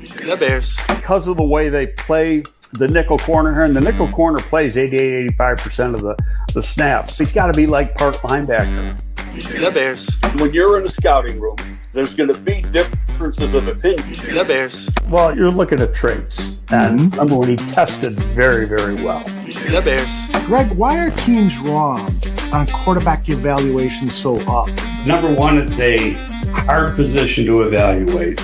The Bears. Because of the way they play the nickel corner here, and the nickel corner plays 88-85% of the snaps. He's got to be like part linebacker. The Bears. When you're in a scouting room, there's going to be differences of opinion. The Bears. Well, you're looking at traits. And remember when he tested very, very well. The Bears. Greg, why are teams wrong on quarterback evaluation so often? Number one, it's a hard position to evaluate.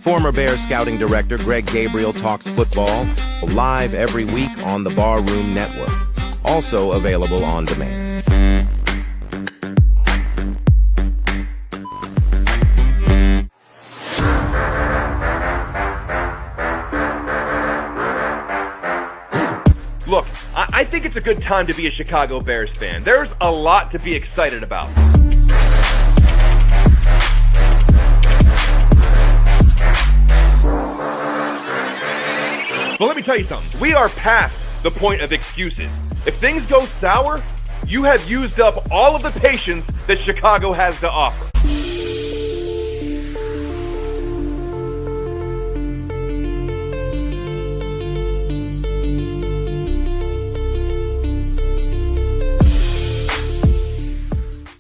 Former Bears scouting director Greg Gabriel talks football live every week on the Barroom Network. Also available on demand. Look, I think it's a good time to be a Chicago Bears fan. There's a lot to be excited about. But let me tell you something. We are past the point of excuses. If things go sour, you have used up all of the patience that Chicago has to offer.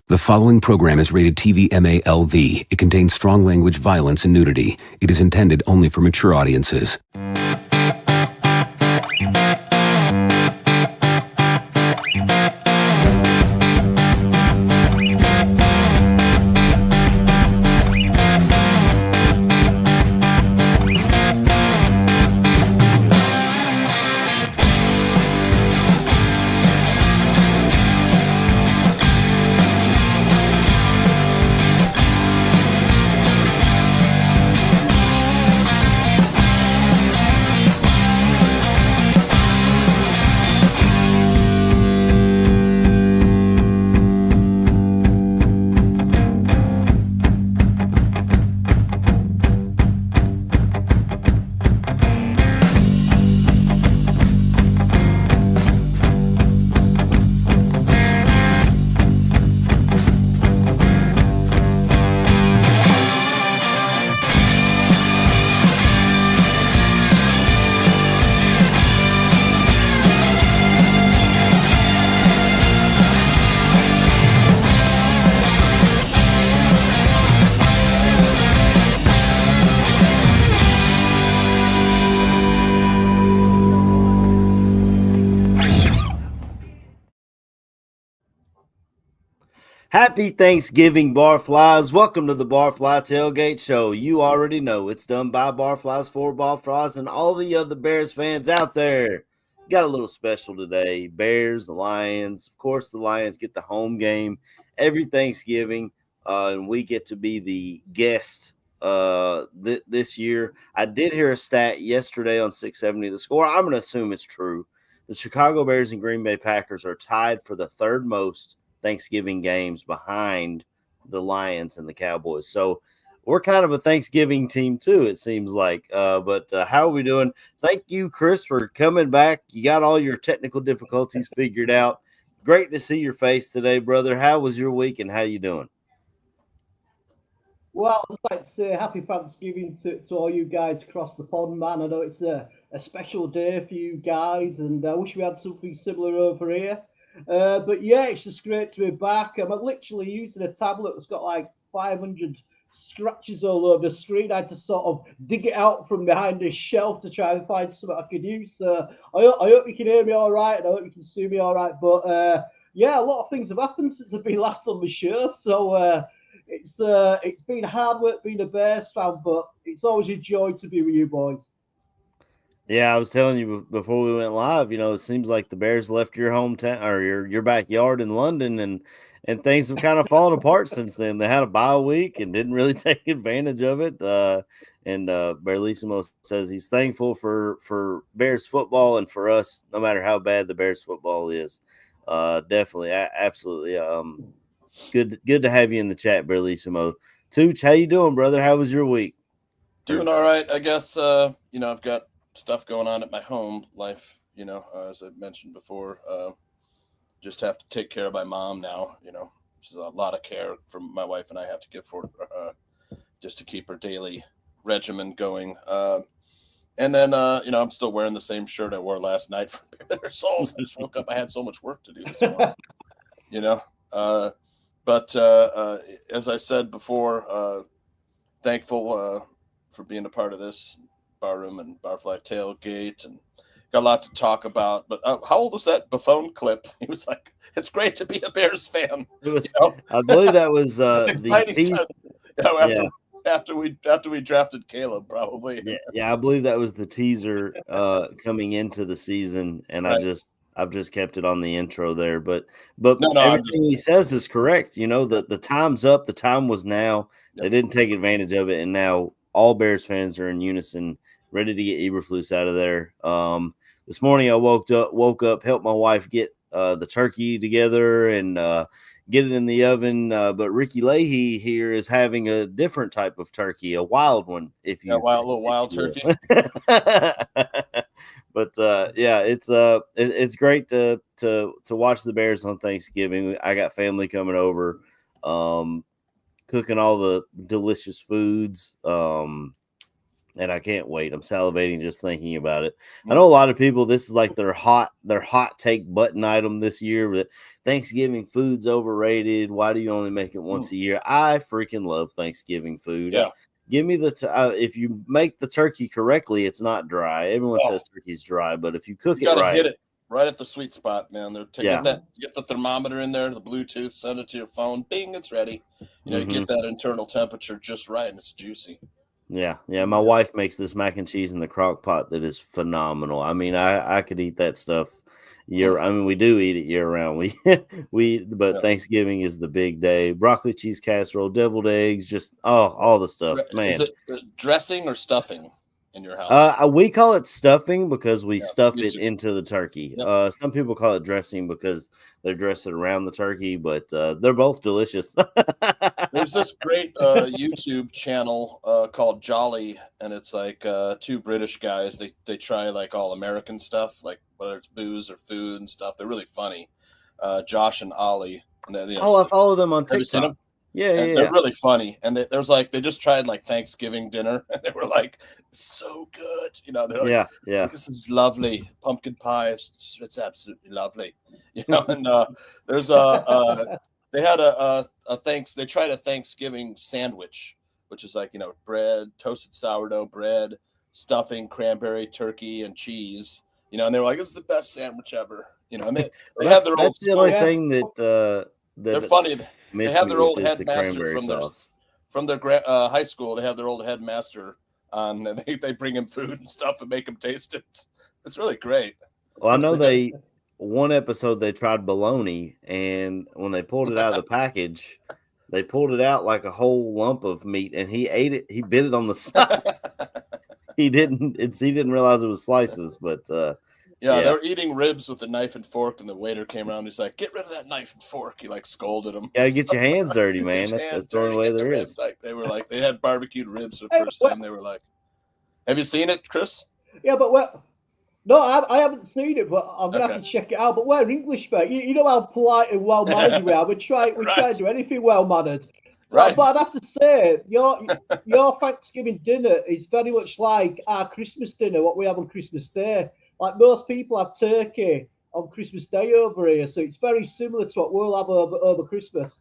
The following program is rated TV MALV. It contains strong language, violence, and nudity. It is intended only for mature audiences. Happy Thanksgiving, Barflies. Welcome to the Barfly Tailgate Show. You already know it's done by Barflies for Barflies and all the other Bears fans out there. Got a little special today. Bears, the Lions. Of course, the Lions get the home game every Thanksgiving, and we get to be the guest this year. I did hear a stat yesterday on 670 The Score. I'm going to assume it's true. The Chicago Bears and Green Bay Packers are tied for the third most Thanksgiving games behind the Lions and the Cowboys. So we're kind of a Thanksgiving team too, it seems like. But how are we doing? Thank you, Chris, for coming back. You got all your technical difficulties figured out. Great to see your face today, brother. How was your week and how you doing? Well, I'd like to say happy Thanksgiving to all you guys across the pond, man. I know it's a special day for you guys, and I wish we had something similar over here. But yeah, it's just great to be back. I'm literally using a tablet that's got like 500 scratches all over the screen. I had to sort of dig it out from behind this shelf to try and find something I could use. So I hope you can hear me all right, and I hope you can see me all right. But yeah, a lot of things have happened since I've been last on the show. So it's been hard work being a Bears fan, but it's always a joy to be with you boys. Yeah, I was telling you before we went live, you know, it seems like the Bears left your hometown or your backyard in London, and things have kind of fallen apart since then. They had a bye week and didn't really take advantage of it. And Berlissimo says he's thankful for Bears football and for us, no matter how bad the Bears football is. Definitely, absolutely. Good to have you in the chat, Berlissimo. Tooch, how you doing, brother? How was your week? Doing all right, I guess. You know, I've got stuff going on at my home life, you know, as I mentioned before. Just have to take care of my mom now, you know, which is a lot of care from my wife and I have to give for just to keep her daily regimen going. And then, I'm still wearing the same shirt I wore last night from Bare Their Souls. I just woke up. I had so much work to do this morning, But as I said before, thankful for being a part of this Barroom and Barfly Tailgate, and got a lot to talk about. But how old was that Buffon clip? He was like, "It's great to be a Bears fan." It was, I believe that was after we drafted Caleb, probably. Yeah, I believe that was the teaser coming into the season, and Right. I've just kept it on the intro there. But No, everything he says is correct. The time's up. The time was now. Yep. They didn't take advantage of it, and now all Bears fans are in unison, ready to get Eberflus out of there. This morning I woke up, helped my wife get the turkey together and get it in the oven. But Ricky Leahy here is having a different type of turkey, a wild one. Little wild turkey. But it's great to watch the Bears on Thanksgiving. I got family coming over, cooking all the delicious foods. And I can't wait. I'm salivating just thinking about it. I know a lot of people, this is like their hot take button item this year, but Thanksgiving food's overrated. Why do you only make it once a year? I freaking love Thanksgiving food. Yeah. Give me if you make the turkey correctly, it's not dry. Everyone says turkey's dry, but if you cook it right, hit it right at the sweet spot, man. Get the thermometer in there, the Bluetooth, send it to your phone. Bing, it's ready. You get that internal temperature just right, and it's juicy. Yeah. My wife makes this mac and cheese in the crock pot that is phenomenal. I mean, I could eat that stuff we do eat it year round. But Thanksgiving is the big day. Broccoli cheese casserole, deviled eggs, just all the stuff, man. Is it dressing or stuffing in your house? We call it stuffing because we stuff it into the turkey. Yep. Some people call it dressing because they dress it around the turkey, but they're both delicious. There's this great YouTube channel called Jolly, and it's like two British guys. They try like all American stuff, like whether it's booze or food and stuff. They're really funny. Josh and Ollie. And I follow them on TikTok. Have you seen them? Yeah. They're really funny. And they just tried like Thanksgiving dinner, and they were like, so good. They're like, this is lovely. Pumpkin pie, it's absolutely lovely. And there's they had they tried a Thanksgiving sandwich, which is like, bread, toasted sourdough bread, stuffing, cranberry, turkey, and cheese. And they were like, this is the best sandwich ever. And they have their old. That's the only thing that they're funny. They have their old headmaster from their high school. They have their old headmaster on, and they bring him food and stuff and make him taste it. It's really great. Well, I know one episode they tried bologna, and when they pulled it out of the package, they pulled it out like a whole lump of meat, and he ate it. He bit it on the side. He didn't realize it was slices, but they were eating ribs with a knife and fork, and the waiter came around. He's like, "Get rid of that knife and fork." He like scolded him. Yeah, get your hands dirty, man. That's the only way there is. Like they had barbecued ribs for the first time. They were like, "Have you seen it, Chris?" Yeah, but no, I haven't seen it, but I'm gonna have to check it out. But we're English, mate. You know how polite and well mannered we are. We try to do anything well mannered. Right. But I'd have to say, your Thanksgiving dinner is very much like our Christmas dinner, what we have on Christmas Day. Like most people have turkey on Christmas Day over here, so it's very similar to what we'll have over Christmas.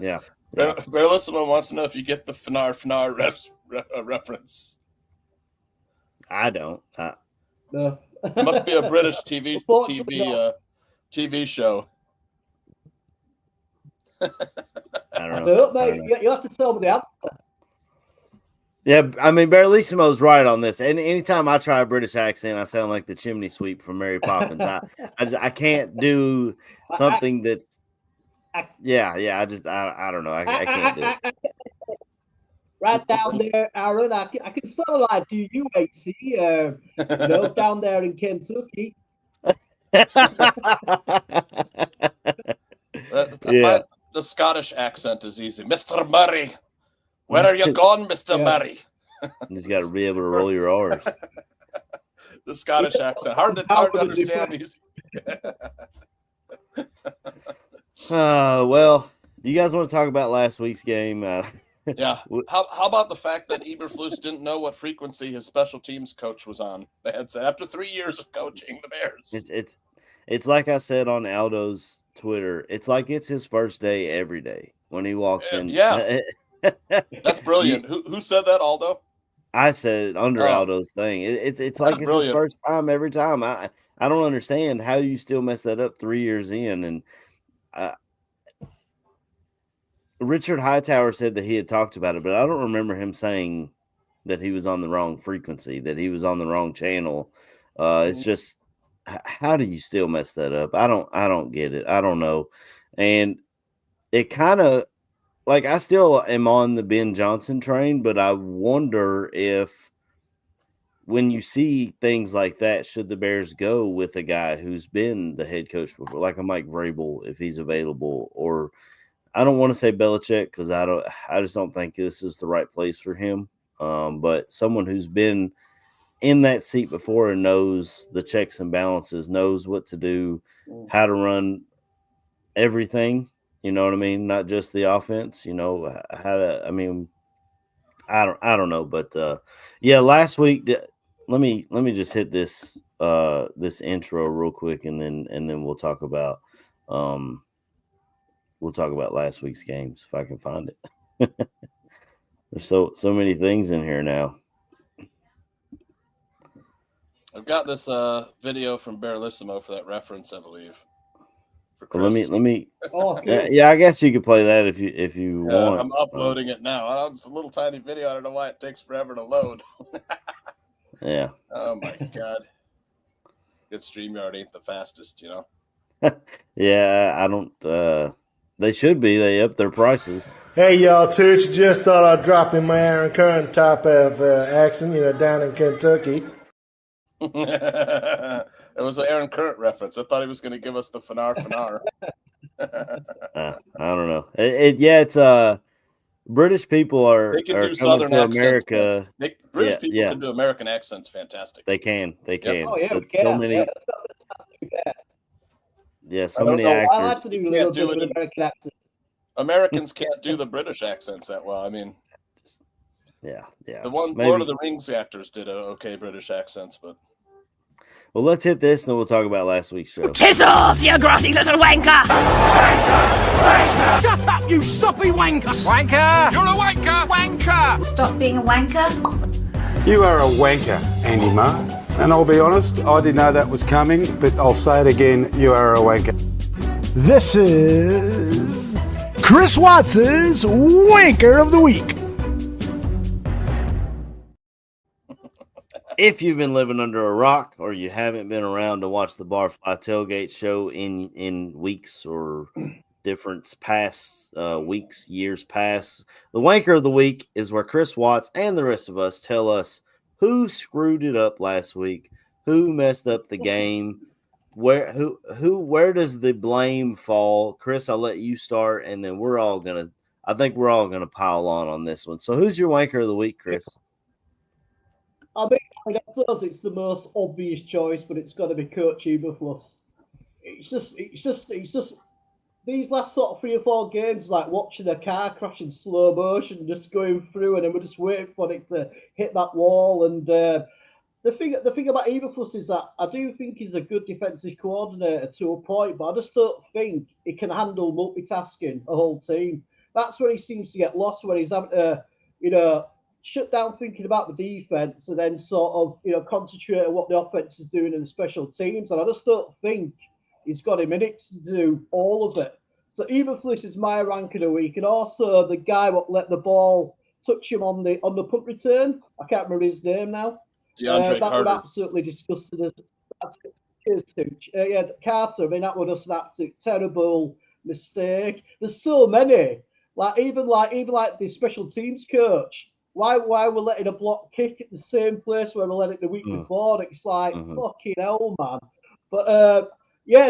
Yeah. Bear Listener wants to know if you get the Fnar reference. I don't. No. It must be a British TV show. I don't know. Mate, you have to tell me the answer. Yeah, I mean, Barlissimo's right on this. And anytime I try a British accent, I sound like the chimney sweep from Mary Poppins. I can't do something that's. I don't know. I can't do it. Right down there, Aaron. I can sort of like do UAC, down there in Kentucky. The Scottish accent is easy. Mr. Murray, where are you gone, Mr. Murray? You just got to be able to roll your R's. The Scottish accent, hard to understand. Easy. Well, you guys want to talk about last week's game? Yeah. How about the fact that Eberflus didn't know what frequency his special teams coach was on? They had said after 3 years of coaching the Bears. It's like I said on Aldo's Twitter. It's like it's his first day every day when he walks in. Yeah. That's brilliant. Who said that, Aldo? I said it under Aldo's thing. It's like it's brilliant. his first time every time. I don't understand how you still mess that up 3 years in. And Richard Hightower said that he had talked about it, but I don't remember him saying that he was on the wrong frequency, that he was on the wrong channel. It's just, how do you still mess that up? I don't get it. I don't know. And it kind of, like, I still am on the Ben Johnson train, but I wonder if when you see things like that, should the Bears go with a guy who's been the head coach before, like a Mike Vrabel, if he's available? Or I don't want to say Belichick because I just don't think this is the right place for him. But someone who's been in that seat before and knows the checks and balances, knows what to do, how to run everything. You know what I mean? Not just the offense. You know how to. I mean, I don't know, but yeah. Last week, let me just hit this this intro real quick, and then we'll talk about last week's games if I can find it. There's so many things in here now. I've got this video from Bearlissimo for that reference, I believe. Well, let me. Oh, yeah, I guess you could play that if you want. I'm uploading it now. It's a little tiny video. I don't know why it takes forever to load. Yeah. Oh my God. Good StreamYard ain't the fastest, you know. Yeah, I don't. They should be. They up their prices. Hey, y'all, Tooch. Just thought I'd drop in my Aaron Curran type of accent, down in Kentucky. It was an Aaron Curran reference. I thought he was going to give us the Fanar. I don't know. It's British people are. They can do Southern accents. America. British people can do American accents fantastic. They can. Yep. Oh yeah, so many. Yeah, so many actors. I like to do a little bit of American accent. Americans can't do the British accents that well. I mean, yeah. The Lord of the Rings actors did okay British accents, but. Well, let's hit this, and then we'll talk about last week's show. Piss off, you grotty little wanker! Wanker! Shut up, you soppy wanker! Wanker! You're a wanker! Wanker! Stop being a wanker. You are a wanker, Andy Marr. And I'll be honest, I didn't know that was coming, but I'll say it again, you are a wanker. This is Chris Watts's Wanker of the Week. If you've been living under a rock or you haven't been around to watch the Barfly Tailgate show in weeks or different past weeks, years past, the Wanker of the Week is where Chris Watts and the rest of us tell us who screwed it up last week, who messed up the game, where does the blame fall? Chris, I'll let you start, and then I think we're all gonna pile on this one. So who's your Wanker of the Week, Chris? I suppose it's the most obvious choice, but it's got to be Coach Eberflus. It's just these last sort of 3 or 4 games, like watching a car crash in slow motion, just going through, and then we're just waiting for it to hit that wall. And the thing about Eberflus is that I do think he's a good defensive coordinator to a point, but I just don't think he can handle multitasking a whole team. That's where he seems to get lost, when he's having to, shut down thinking about the defense and then sort of, concentrate on what the offense is doing in the special teams. And I just don't think he's got him in it to do all of it. So Eberflus is my rank of the week. And also the guy what let the ball touch him on the punt return. I can't remember his name now. DeAndre that Carter. would absolutely disgusted us. Carter. I mean, that was just an absolute terrible mistake. There's so many. Even the special teams coach. Why we're letting a block kick at the same place where we let it the week before? It's like fucking hell, man. But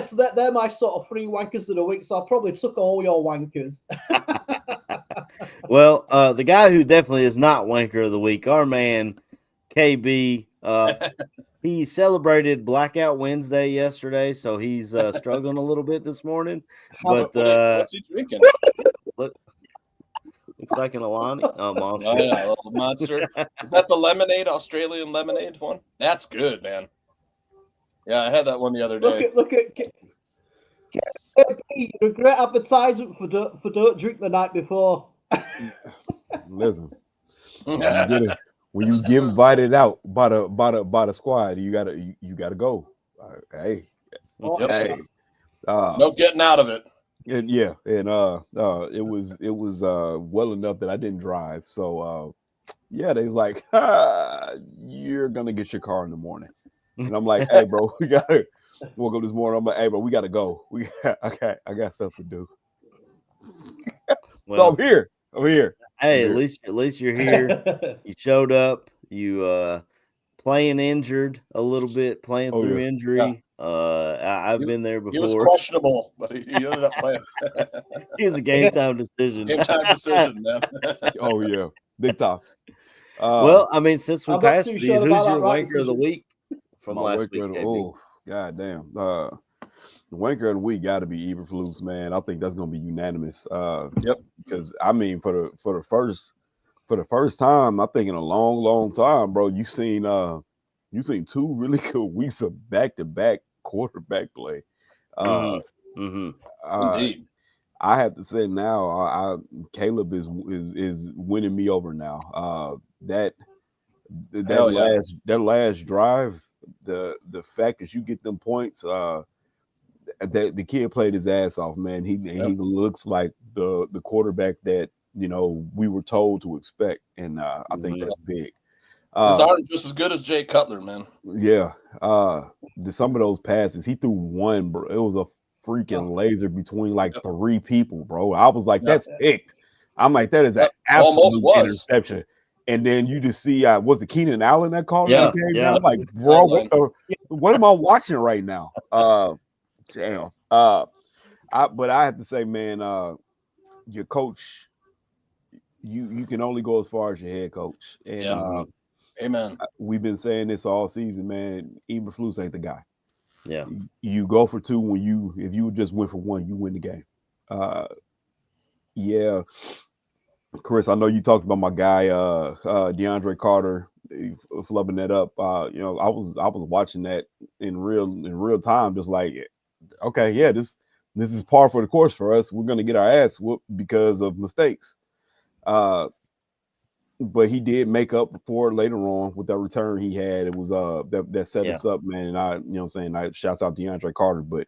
so they're my sort of 3 wankers of the week. So I probably took all your wankers. Well, the guy who definitely is not Wanker of the Week, our man KB. He celebrated Blackout Wednesday yesterday, so he's struggling a little bit this morning. But what's he drinking? Looks like an Alani. Oh, Monster. Oh, yeah, a little monster. Is that the lemonade, Australian lemonade one? That's good, man. Yeah, I had that one the other day. Look at you're a great advertisement for don't drink the night before. Listen, when you get invited out by the squad, you gotta go. Hey, hey, no getting out of it. And it was well enough that I didn't drive. So they was like, you're gonna get your car in the morning, and I'm like, hey, bro, woke up this morning. I'm like, hey, bro, we gotta go. I got stuff to do. So I'm here. Hey, at least you're here. You showed up. You playing injured a little bit, playing through injury. Yeah. I've been there before. He was questionable, but he ended up playing. It was a game time decision. Game time decision, man. Oh yeah, big time. Well, I mean, since we passed you, who's your wanker of the week from last week? Oh, god damn. The wanker of the week got to be Eberflus, man. I think that's gonna be unanimous. Yep. Because I mean, for the first time, I think in a long time, bro, you seen 2 really good weeks of back-to-back quarterback play. Indeed. I have to say now, Caleb is winning me over now. That last drive, the fact that you get them points, that the kid played his ass off, man. He looks like the quarterback that we were told to expect, and I think that's big. His arm's just as good as Jay Cutler, man. Yeah. Some of those passes, he threw one, bro. It was a freaking laser between like 3 people, bro. I was like, that's picked. I'm like, that is an absolute interception. And then you just see, was it Keenan Allen that called that game? Yeah. I'm like, bro, what am I watching right now? Damn. But I have to say, man, your coach, you can only go as far as your head coach. And amen. We've been saying this all season, man. Eberflus ain't the guy. Yeah. You go for 2 if you just went for 1, you win the game. Yeah. Chris, I know you talked about my guy, DeAndre Carter, flubbing that up. I was watching that in real time, just like, okay, yeah, this is par for the course for us. We're gonna get our ass whooped because of mistakes. But he did make up for it later on with that return he had. It was that set us up, man. And I shouts out DeAndre Carter, but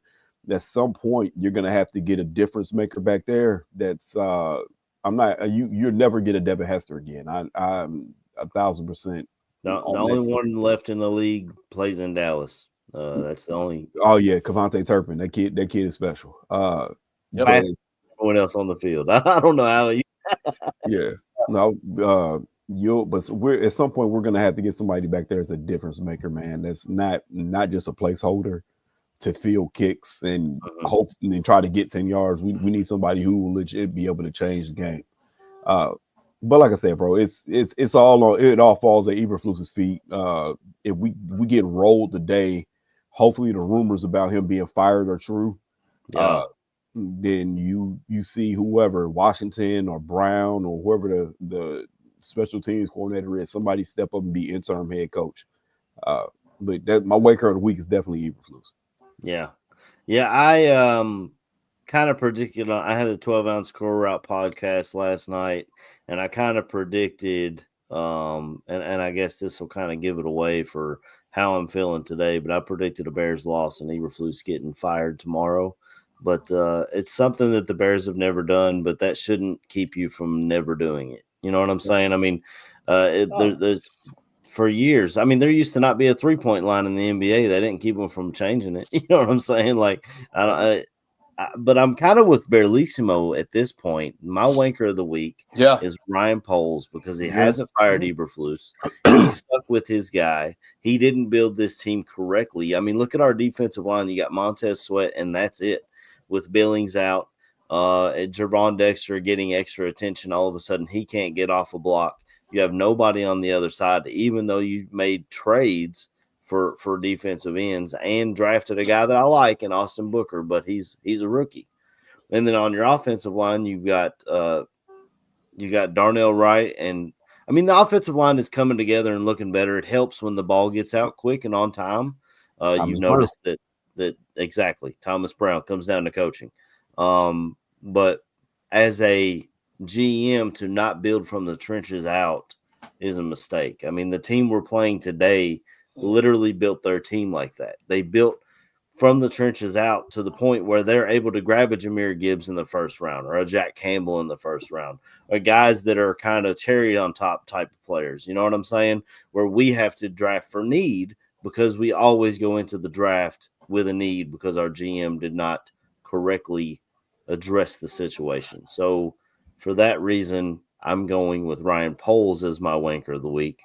at some point you're gonna have to get a difference maker back there. That's you'll never get a Devin Hester again. I'm 1,000%. No, the only one left in the league plays in Dallas. That's the only. Oh yeah, Cavante Turpin. That kid is special. Everyone else on the field. I don't know how. Yeah. No. But we're at some point we're gonna have to get somebody back there as a difference maker, man. That's not just a placeholder to field kicks and hope and try to get 10 yards. We need somebody who will legit be able to change the game. But like I said, bro, it all falls at Eberflus's feet. If we get rolled today, hopefully the rumors about him being fired are true. Then you see whoever, Washington or Brown or whoever the special teams coordinator is, somebody step up and be interim head coach. But my waker of the week is definitely Eberflus. Yeah. I kind of predicted. I had a 12-ounce Core Route podcast last night, and I kind of predicted. And I guess this will kind of give it away for how I'm feeling today. But I predicted a Bears loss and Eberflus getting fired tomorrow. But it's something that the Bears have never done, but that shouldn't keep you from never doing it. You know what I'm saying? I mean, there's for years. I mean, there used to not be a 3-point line in the NBA. They didn't keep them from changing it. You know what I'm saying? Like, but I'm kind of with Berlissimo at this point. My wanker of the week is Ryan Poles because he hasn't fired Eberflus. He stuck with his guy. He didn't build this team correctly. I mean, look at our defensive line. You got Montez Sweat, and that's it. With Billings out, Javon Dexter getting extra attention, all of a sudden he can't get off a block. You have nobody on the other side, even though you made trades for defensive ends and drafted a guy that I like in Austin Booker, but he's a rookie. And then on your offensive line, you've got You got Darnell Wright, and I mean the offensive line is coming together and looking better. It helps when the ball gets out quick and on time. You notice that exactly Thomas Brown comes down to coaching. But as a GM to not build from the trenches out is a mistake. I mean, the team we're playing today literally built their team like that. They built from the trenches out to the point where they're able to grab a Jahmyr Gibbs in the first round or a Jack Campbell in the first round, or guys that are kind of cherry on top type of players. You know what I'm saying? Where we have to draft for need because we always go into the draft with a need because our GM did not correctly address the situation. So for that reason, I'm going with Ryan Poles as my wanker of the week.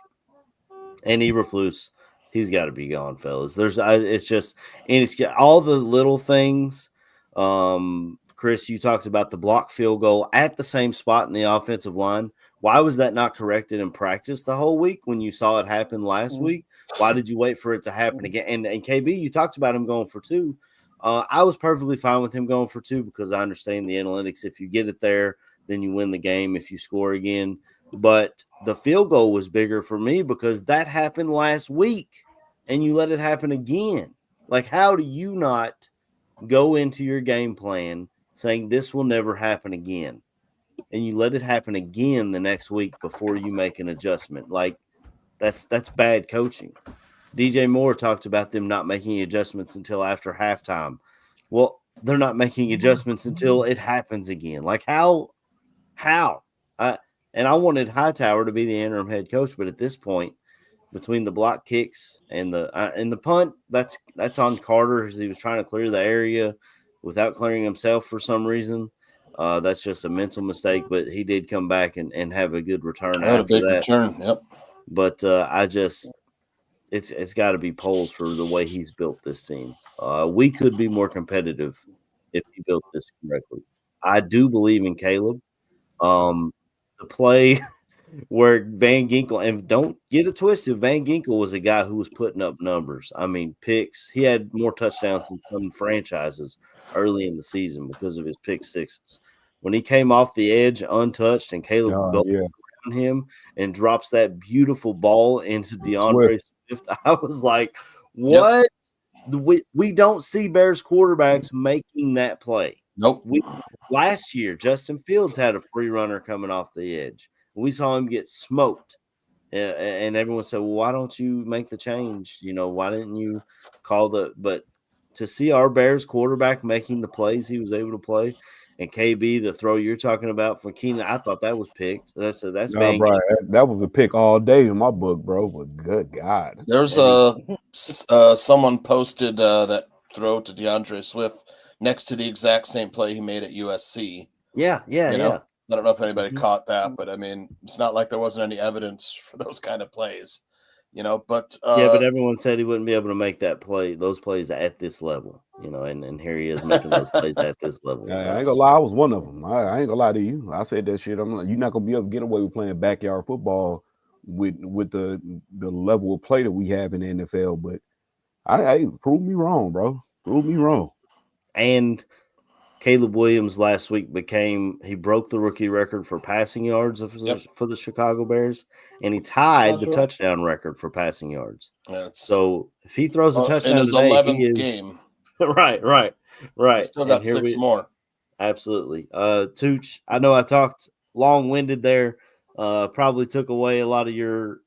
And Eberflus, he's got to be gone, fellas. It's just, and it's all the little things. Chris, you talked about the block field goal at the same spot in the offensive line. Why was that not corrected in practice the whole week when you saw it happen last week? Why did you wait for it to happen again? And KB, you talked about him going for 2. I was perfectly fine with him going for 2 because I understand the analytics. If you get it there, then you win the game if you score again. But the field goal was bigger for me because that happened last week and you let it happen again. Like, how do you not go into your game plan saying this will never happen again? And you let it happen again the next week before you make an adjustment. Like, that's bad coaching. DJ Moore talked about them not making adjustments until after halftime. Well, they're not making adjustments until it happens again. Like, how? And I wanted Hightower to be the interim head coach, but at this point, between the block kicks and the punt, that's on Carter as he was trying to clear the area without clearing himself for some reason. That's just a mental mistake, but he did come back and have a good return after that. Return, yep. But it's got to be Poles for the way he's built this team. We could be more competitive if he built this correctly. I do believe in Caleb. The play where Van Ginkel, and don't get it twisted, Van Ginkel was a guy who was putting up numbers. I mean, picks. He had more touchdowns than some franchises early in the season because of his pick sixes. When he came off the edge untouched and Caleb goes around him and drops that beautiful ball into DeAndre Swift, I was like, what? Yep. We don't see Bears quarterbacks making that play. Nope. Last year, Justin Fields had a free runner coming off the edge. We saw him get smoked. And everyone said, well, why don't you make the change? You know, why didn't you call but to see our Bears quarterback making the plays he was able to play, and KB, the throw you're talking about for Keenan, I thought that was picked. That's Van bro, that was a pick all day in my book, bro. But good God. There's someone posted that throw to DeAndre Swift next to the exact same play he made at USC. Yeah. I don't know if anybody caught that, but I mean, it's not like there wasn't any evidence for those kind of plays, you know. But but everyone said he wouldn't be able to make those plays at this level, you know. And here he is making those plays at this level. I ain't gonna lie, I was one of them. I ain't gonna lie to you. I said that shit. I'm like, you're not gonna be able to get away with playing backyard football with the level of play that we have in the NFL. But I prove me wrong, bro. Prove me wrong. And Caleb Williams last week he broke the rookie record for passing yards for the Chicago Bears, and he tied the touchdown record for passing yards. So if he throws a touchdown in his today, 11th game, right, he's still got 6 more. Absolutely, Tooch. I know I talked long-winded there. Probably took away a lot of your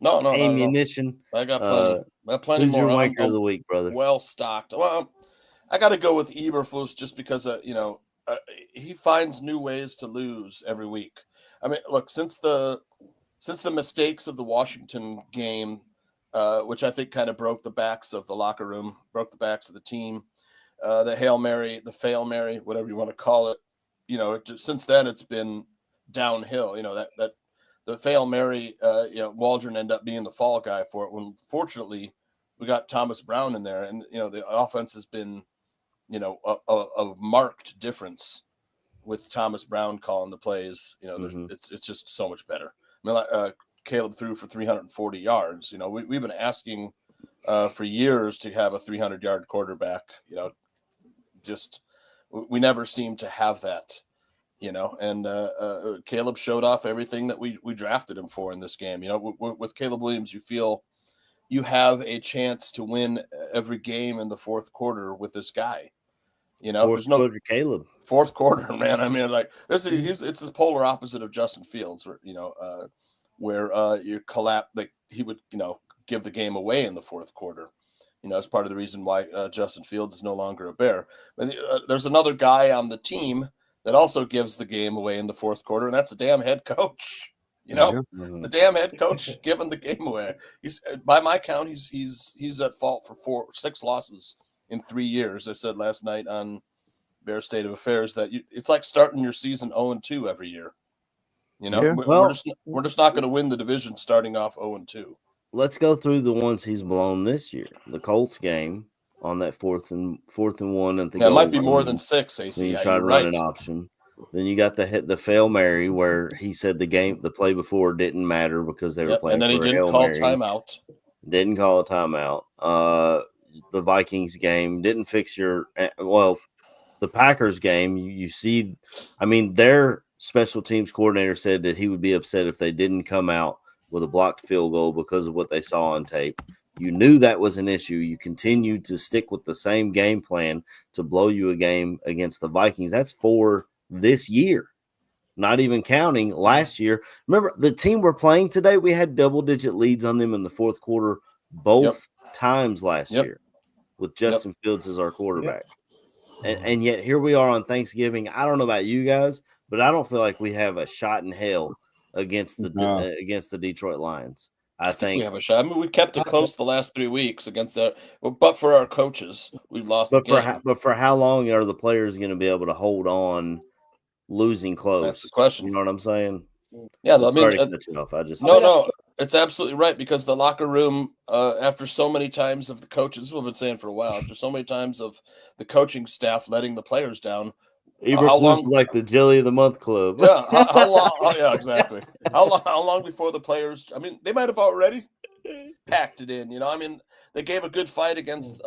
ammunition. No. I got plenty. Who's more. Your wanker of the week, brother? Well stocked. Well, I got to go with Eberflus just because, he finds new ways to lose every week. I mean, look, since the mistakes of the Washington game, which I think kind of broke the backs of the locker room, broke the backs of the team, the Hail Mary, the Fail Mary, whatever you want to call it, since then it's been downhill. That the Fail Mary, Waldron ended up being the fall guy for it. When fortunately we got Thomas Brown in there, and the offense has been a marked difference with Thomas Brown calling the plays. It's just so much better. I mean, Caleb threw for 340 yards. We've been asking for years to have a 300-yard quarterback. We never seem to have that. and Caleb showed off everything that we drafted him for in this game. With Caleb Williams, you feel you have a chance to win every game in the fourth quarter with this guy. Fourth quarter, Caleb. Fourth quarter, man. I mean, like it's the polar opposite of Justin Fields, where you collapse. Like he would, give the game away in the fourth quarter. It's part of the reason why Justin Fields is no longer a Bear. But there's another guy on the team that also gives the game away in the fourth quarter, and that's a damn head coach. The damn head coach giving the game away. He's, by my count, he's at fault for 6 losses in 3 years. I said last night on Bear State of Affairs that it's like starting your season 0-2 every year. We're just not going to win the division starting off 0-2. Let's go through the ones he's blown this year. The Colts game on that fourth and one, and it might be more than 6. AC, then you try to run an option. Then you got the Fail Mary where he said the play before didn't matter because they were playing. And then he didn't call timeout. Didn't call a timeout. The Vikings game didn't fix the Packers game. You see, I mean, their special teams coordinator said that he would be upset if they didn't come out with a blocked field goal because of what they saw on tape. You knew that was an issue. You continued to stick with the same game plan to blow you a game against the Vikings. That's for this year, not even counting last year. Remember, the team we're playing today, we had double-digit leads on them in the fourth quarter both times last year with Justin Fields as our quarterback. And yet here we are on Thanksgiving. I don't know about you guys, but I don't feel like we have a shot in hell against the Detroit Lions. I think we have a shot. I mean, we kept it close the last 3 weeks against that, but for our coaches, we lost the game. But for how long are the players going to be able to hold on losing close? That's the question. You know what I'm saying? Yeah, No, it's absolutely right, because the locker room, after so many times of the coaches, we've been saying for a while, after so many times of the coaching staff letting the players down. How long, like the Jelly of the Month Club? Yeah, how long? Yeah, exactly. How long before the players? I mean, they might have already packed it in. I mean, they gave a good fight against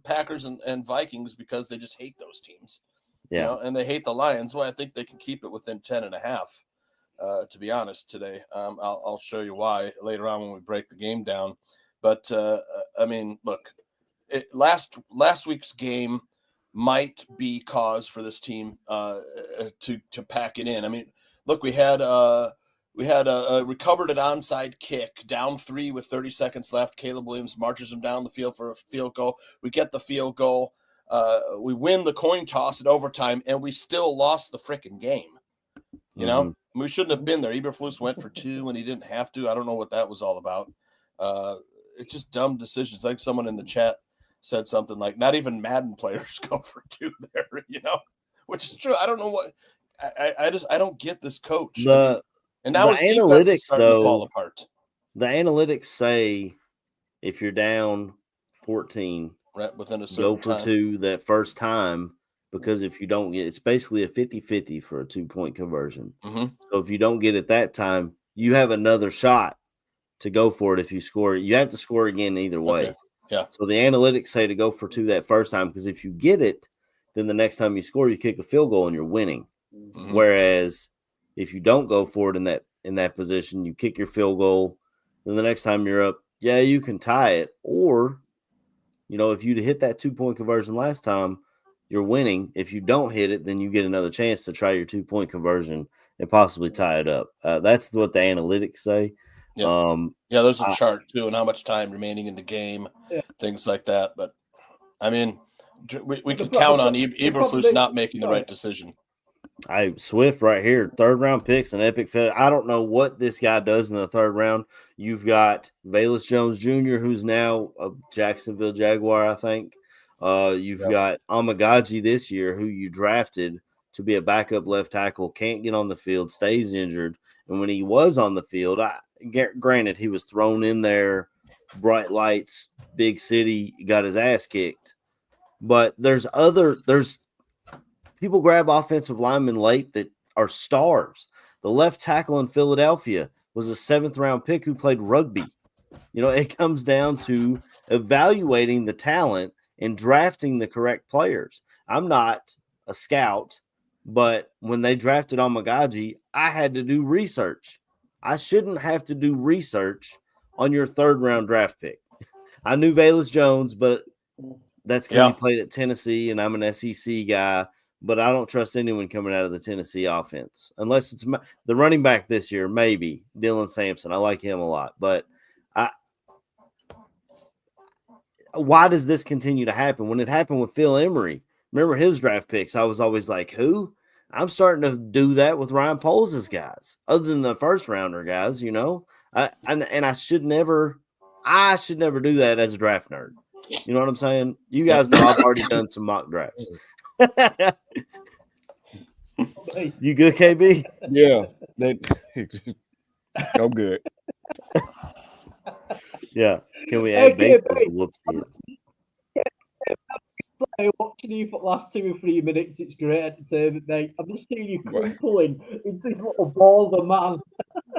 Packers and Vikings because they just hate those teams. Yeah, and they hate the Lions. Well, I think they can keep it within 10.5. To be honest, today, I'll show you why later on when we break the game down. But I mean, look, last week's game might be cause for this team to pack it in. I mean, look, we had recovered an onside kick, down 3 with 30 seconds left. Caleb Williams marches him down the field for a field goal. We get the field goal. We win the coin toss at overtime, and we still lost the freaking game. We shouldn't have been there. Eberflus went for 2 when he didn't have to. I don't know what that was all about. It's just dumb decisions. Like someone in the chat said something like, not even Madden players go for 2 there, which is true. I don't know what I don't get this coach. And now his defense is starting to fall apart. The analytics say if you're down 14, right within a certain go for time. 2 that first time, because if you don't get, it's basically a 50-50 for a 2-point conversion. Mm-hmm. So if you don't get it that time, you have another shot to go for it. If you score, you have to score again either way. Okay. Yeah. So the analytics say to go for 2 that first time, because if you get it, then the next time you score, you kick a field goal and you're winning. Mm-hmm. Whereas if you don't go for it in that position, you kick your field goal, then the next time you're up, yeah, you can tie it. Or, if you hit that 2-point conversion last time, you're winning. If you don't hit it, then you get another chance to try your 2-point conversion and possibly tie it up. That's what the analytics say. Yeah. There's a chart too, and how much time remaining in the game, things like that. But I mean, we could count on Eberflus not making the right decision. Swift right here, 3rd round picks, an epic failure. I don't know what this guy does in the 3rd round. You've got Velus Jones Jr., who's now a Jacksonville Jaguar, I think. You've got Amagaji this year, who you drafted to be a backup left tackle, can't get on the field, stays injured. And when he was on the field, granted, he was thrown in there, bright lights, big city, got his ass kicked. But there's people grab offensive linemen late that are stars. The left tackle in Philadelphia was a 7th round pick who played rugby. It comes down to evaluating the talent and drafting the correct players. I'm not a scout. But when they drafted Omagaji, I had to do research. I shouldn't have to do research on your 3rd round draft pick. I knew Velus Jones, but that's because he played at Tennessee, and I'm an SEC guy. But I don't trust anyone coming out of the Tennessee offense unless it's the running back this year. Maybe Dylan Sampson. I like him a lot, but why does this continue to happen? When it happened with Phil Emery, remember his draft picks? I was always like, who? I'm starting to do that with Ryan Poles' guys, other than the 1st rounder guys. You know, I should never do that as a draft nerd. You know what I'm saying? You guys know I've already done some mock drafts. You good, KB? Yeah, I'm good. Yeah, can we add bait as a whoopsie? Watching you for the last 2 or 3 minutes, it's great entertainment, mate. I'm just seeing you crumpling into this little ball of a man.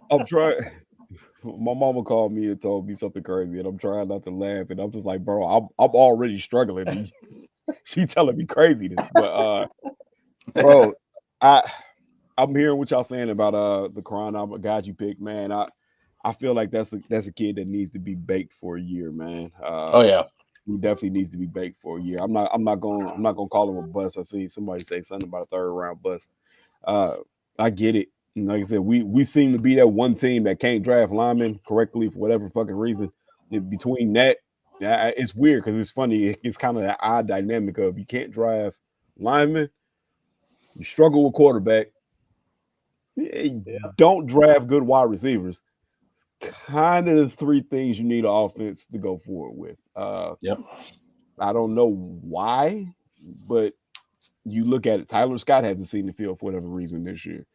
I'm trying. My mama called me and told me something crazy, and I'm trying not to laugh. And I'm just like, bro, I'm already struggling. She telling me craziness, but bro, I'm hearing what y'all saying about the Quran Omagaji pick, man. I feel like that's a kid that needs to be baked for a year, man. He definitely needs to be baked for a year. I'm not gonna call him a bust. I see somebody say something about a 3rd round bust. I get it. Like I said, we seem to be that one team that can't draft linemen correctly for whatever fucking reason. Between that, it's weird because it's funny. It's kind of that odd dynamic of you can't draft linemen, you struggle with quarterback, don't draft good wide receivers. Kind of the 3 things you need an offense to go forward with. I don't know why, but you look at it. Tyler Scott hasn't seen the field for whatever reason this year.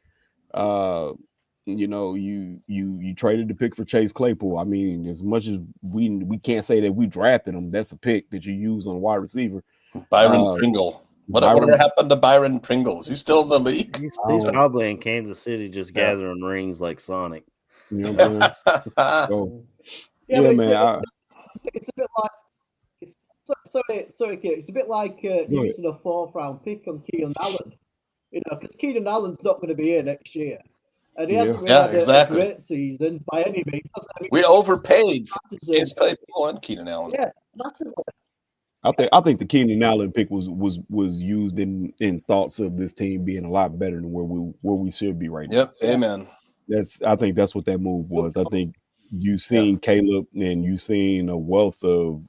You know, you traded the pick for Chase Claypool. I mean, as much as we can't say that we drafted him, that's a pick that you use on a wide receiver. Byron Pringle. Whatever happened to Byron Pringle? Is he still in the league? He's probably in Kansas City just gathering rings like Sonic. You know what I'm saying? So, man. It's a bit like sorry, Kate. It's a bit like using a 4th round pick on Keenan Allen. You know, because Keenan Allen's not going to be here next year, and he hasn't really had a great season by any means. We overpaid Chase Claypool and Keenan Allen. Yeah, massively. I think the Keenan Allen pick was used in thoughts of this team being a lot better than where we should be right now. Yep, amen. I think that's what that move was. I think you've seen Caleb and you've seen a wealth of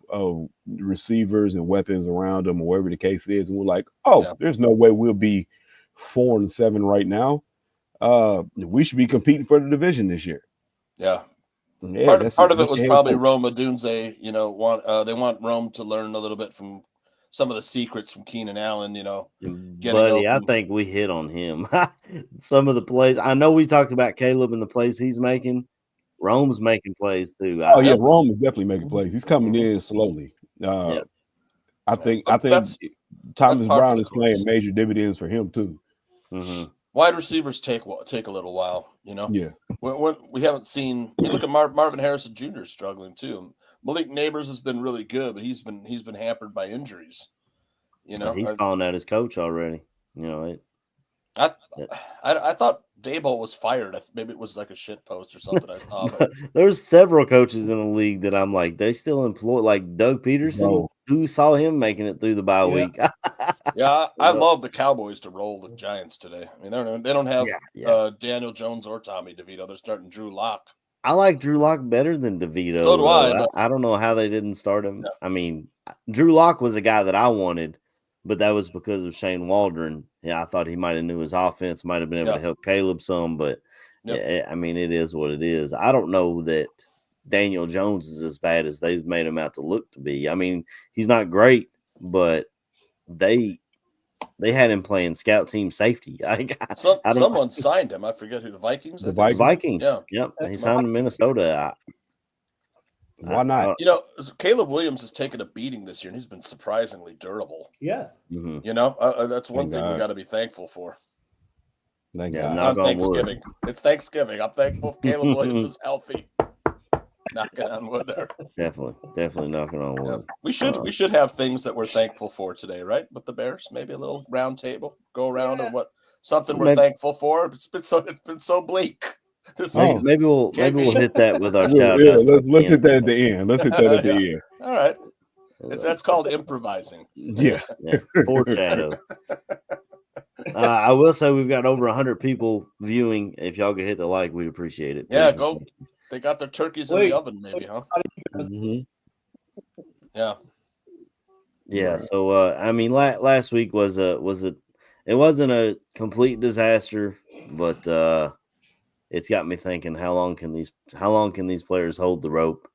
receivers and weapons around them, or whatever the case is, and we're like, there's no way we'll be 4-7 right now. We should be competing for the division this year. Yeah. Part of it was probably Rome Odunze. You know, they want Rome to learn a little bit from some of the secrets from Keenan Allen. You know, buddy, I think we hit on him. Some of the plays. I know we talked about Caleb and the plays he's making. Rome's making plays too. Rome is definitely making plays. He's coming in slowly. I think Thomas Brown is playing major dividends for him too. Mm-hmm. Wide receivers take a little while, you know. Yeah. When we haven't seen. You look at Marvin Harrison Jr. struggling too. Malik Neighbors has been really good, but he's been hampered by injuries. You know, he's calling out his coach already. You know, I thought Daboll was fired. Maybe it was like a shit post or something I saw. But there's several coaches in the league that I'm like, they still employ, like Doug Peterson, who saw him making it through the bye week. I love the Cowboys to roll the Giants today. I mean, they don't have Daniel Jones or Tommy DeVito. They're starting Drew Lock. I like Drew Lock better than DeVito. So do I. I don't know how they didn't start him. Yeah. I mean, Drew Lock was a guy that I wanted, but that was because of Shane Waldron. Yeah, I thought he might have knew his offense, might have been able to help Caleb some, but I mean, it is what it is. I don't know that Daniel Jones is as bad as they've made him out to look to be. I mean, he's not great, but they had him playing scout team safety. Someone signed him. I forget who. The Vikings? The Vikings. Yeah. Yep. He signed to Minnesota. Why not? You know, Caleb Williams has taken a beating this year, and he's been surprisingly durable. Yeah. Mm-hmm. You know, that's one thing we got to be thankful for. Thank God. On Thanksgiving. It's Thanksgiving. I'm thankful Caleb Williams is healthy. Knocking on wood there. Definitely knocking on wood. Yeah. We should have things that we're thankful for today, right? With the Bears, maybe a little round table, go around and what something we're thankful for. It's been so bleak. Maybe we'll hit that with our shout yeah, out. let's hit that at the end. Let's hit that at the end. All right. That's called improvising. Yeah. Foreshadow. I will say we've got over 100 people viewing. If y'all could hit the like, we'd appreciate it. Yeah, go. They got their turkeys in the oven, maybe, huh? Mm-hmm. Yeah. Yeah. So I mean, last week was it wasn't a complete disaster, but it's got me thinking, how long can these players hold the rope?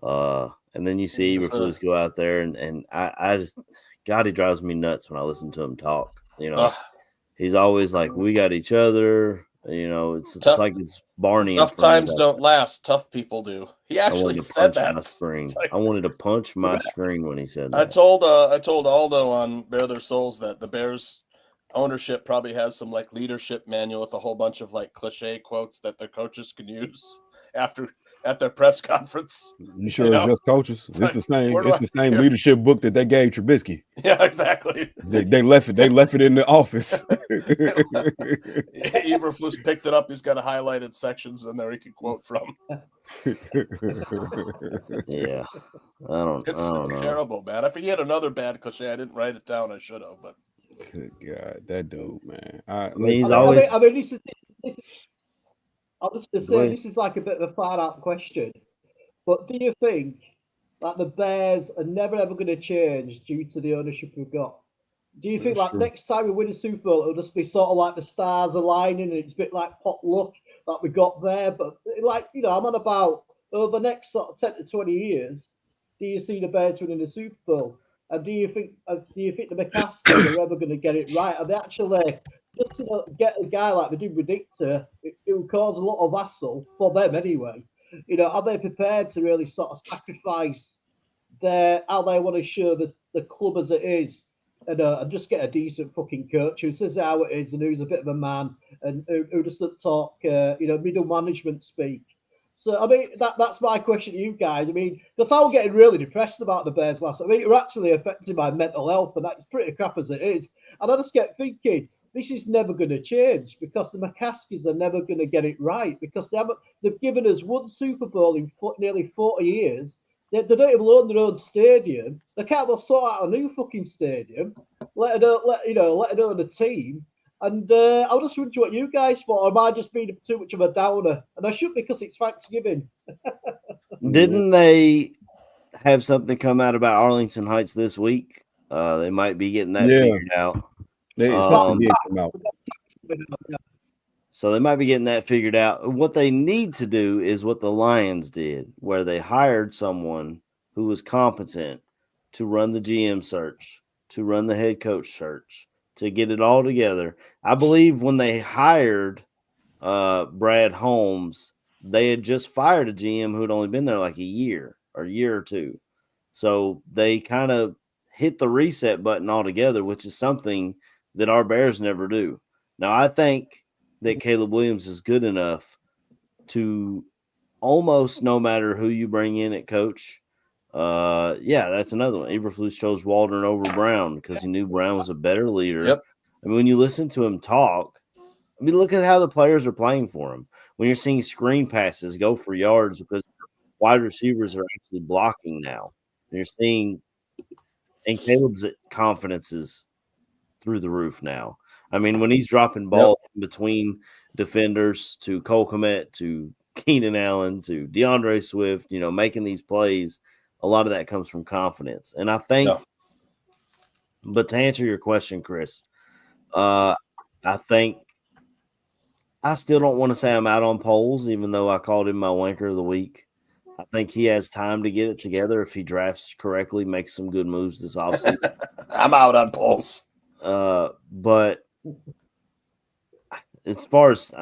And then you see Eberflus go out there and I just, God, he drives me nuts when I listen to him talk. He's always like, we got each other. It's like it's Barney. Tough times don't last. Tough people do. He actually said that. I wanted to punch my screen when he said that. I told Aldo on Bare Their Souls that the Bears ownership probably has some like leadership manual with a whole bunch of like cliche quotes that their coaches can use at their press conference. You sure it's just coaches? It's the same. It's the same leadership book that they gave Trubisky. Yeah, exactly. They left it. They left it in the office. Eberflus picked it up. He's got a highlighted sections in there he can quote from. Yeah, I don't know. Terrible, man. If he had another bad cliche, I didn't write it down. I should have, but. Good God, that dude, man. He's always. I mean, I was going to say, this is like a bit of a far-out question, but do you think that the Bears are never ever going to change due to the ownership we've got? Do you think next time we win a Super Bowl, it'll just be sort of like the stars aligning and it's a bit like pot luck that we got there? But I'm on about over the next sort of 10 to 20 years, do you see the Bears winning the Super Bowl? And do you think the McCaskies are ever going to get it right? Are they actually just to get a guy like they did with Victor, it will cause a lot of hassle for them anyway? Are they prepared to really sort of sacrifice how they want to show the club as it is, and just get a decent fucking coach who says how it is and who's a bit of a man and who doesn't talk, middle management speak? So, I mean, that's my question to you guys. I mean, because I was getting really depressed about the Bears last night. I mean, it actually affected my mental health, and that's pretty crap as it is. And I just kept thinking, this is never going to change because the McCaskies are never going to get it right because they've given us one Super Bowl in nearly 40 years. They don't even own their own stadium. They can't well sort out a new fucking stadium, let alone a team. And I was just wondering what you guys thought. Or am I just being too much of a downer? And I should because it's Thanksgiving. Didn't they have something come out about Arlington Heights this week? They might be getting that figured out. So they might be getting that figured out. What they need to do is what the Lions did, where they hired someone who was competent to run the GM search, to run the head coach search, to get it all together. I believe when they hired Brad Holmes, they had just fired a GM who had only been there like a year or two. So they kind of hit the reset button altogether, which is something that our Bears never do. Now, I think that Caleb Williams is good enough to almost, no matter who you bring in at coach, that's another one. Eberflus chose Waldron over Brown because he knew Brown was a better leader. Yep. I mean, when you listen to him talk, I mean, look at how the players are playing for him. When you're seeing screen passes go for yards because wide receivers are actually blocking now. And you're seeing, and Caleb's confidence is through the roof now. I mean, when he's dropping balls between defenders to Cole Kmet to Keenan Allen to DeAndre Swift, making these plays, a lot of that comes from confidence. And I think, but to answer your question, Chris, I think I still don't want to say I'm out on Poles, even though I called him my wanker of the week. I think he has time to get it together if he drafts correctly, makes some good moves this offseason. I'm out on Poles. But as far as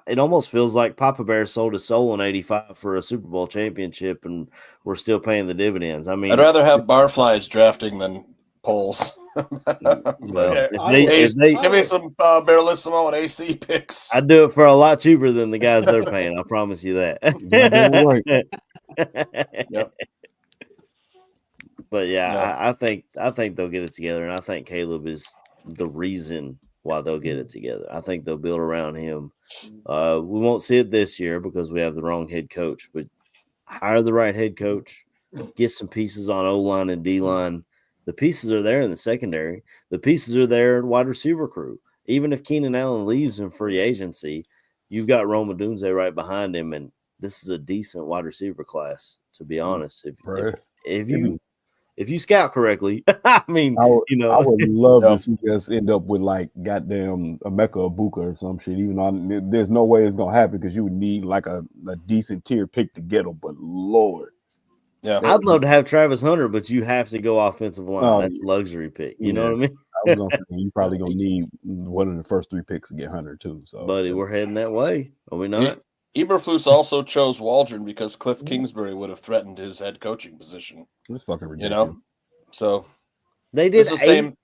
it almost feels like Papa Bear sold his soul in '85 for a Super Bowl championship, and we're still paying the dividends. I mean, I'd rather have Barflies drafting than Poles. Well, give me some Barlissimo and AC picks. I'd do it for a lot cheaper than the guys they're paying. I promise you that. Yep. But I think they'll get it together, and I think Caleb is the reason why they'll get it together. I think they'll build around him. We won't see it this year because we have the wrong head coach, but hire the right head coach, get some pieces on O-line and D-line. The pieces are there in the secondary. The pieces are there in wide receiver crew. Even if Keenan Allen leaves in free agency, you've got Rome Odunze right behind him, and this is a decent wide receiver class, to be honest. If you scout correctly, I mean, I would love to see us end up with like goddamn Emeka Ibuka or some shit. Even on, there's no way it's gonna happen because you would need like a decent tier pick to get them. But Lord, yeah, I'd love to have Travis Hunter, but you have to go offensive line. That's a luxury pick. You know what I mean? I was gonna say you probably gonna need one of the first 3 picks to get Hunter too. So, buddy, we're heading that way. Are we not? Eberflus also chose Waldron because Cliff Kingsbury would have threatened his head coaching position. That's fucking ridiculous. You know, so they did the same.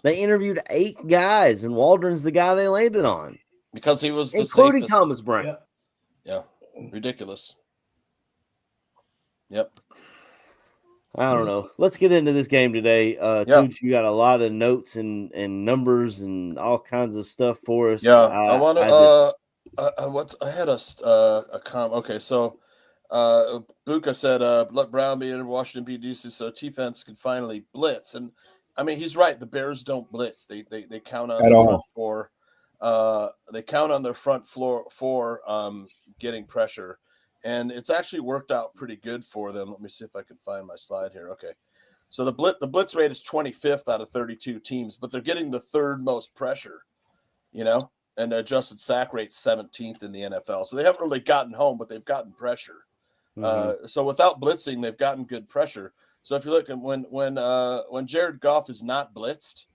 They interviewed 8 guys, and Waldron's the guy they landed on because he was including Thomas Brown. Yeah, ridiculous. Yep. I don't know. Let's get into this game today. Tooch, you got a lot of notes and numbers and all kinds of stuff for us. Yeah, I want to. I had a comment. Okay, so Buka said, "Let Brown be in Washington DC so defense can finally blitz." And I mean, he's right. The Bears don't blitz. They count on their front four. They count on their front floor for getting pressure, and it's actually worked out pretty good for them. Let me see if I can find my slide here. Okay, so the blitz rate is 25th out of 32 teams, but they're getting the 3rd most pressure. You know. And the adjusted sack rate 17th in the NFL. So they haven't really gotten home, but they've gotten pressure. So without blitzing, they've gotten good pressure. So if you look at when Jared Goff is not blitzed,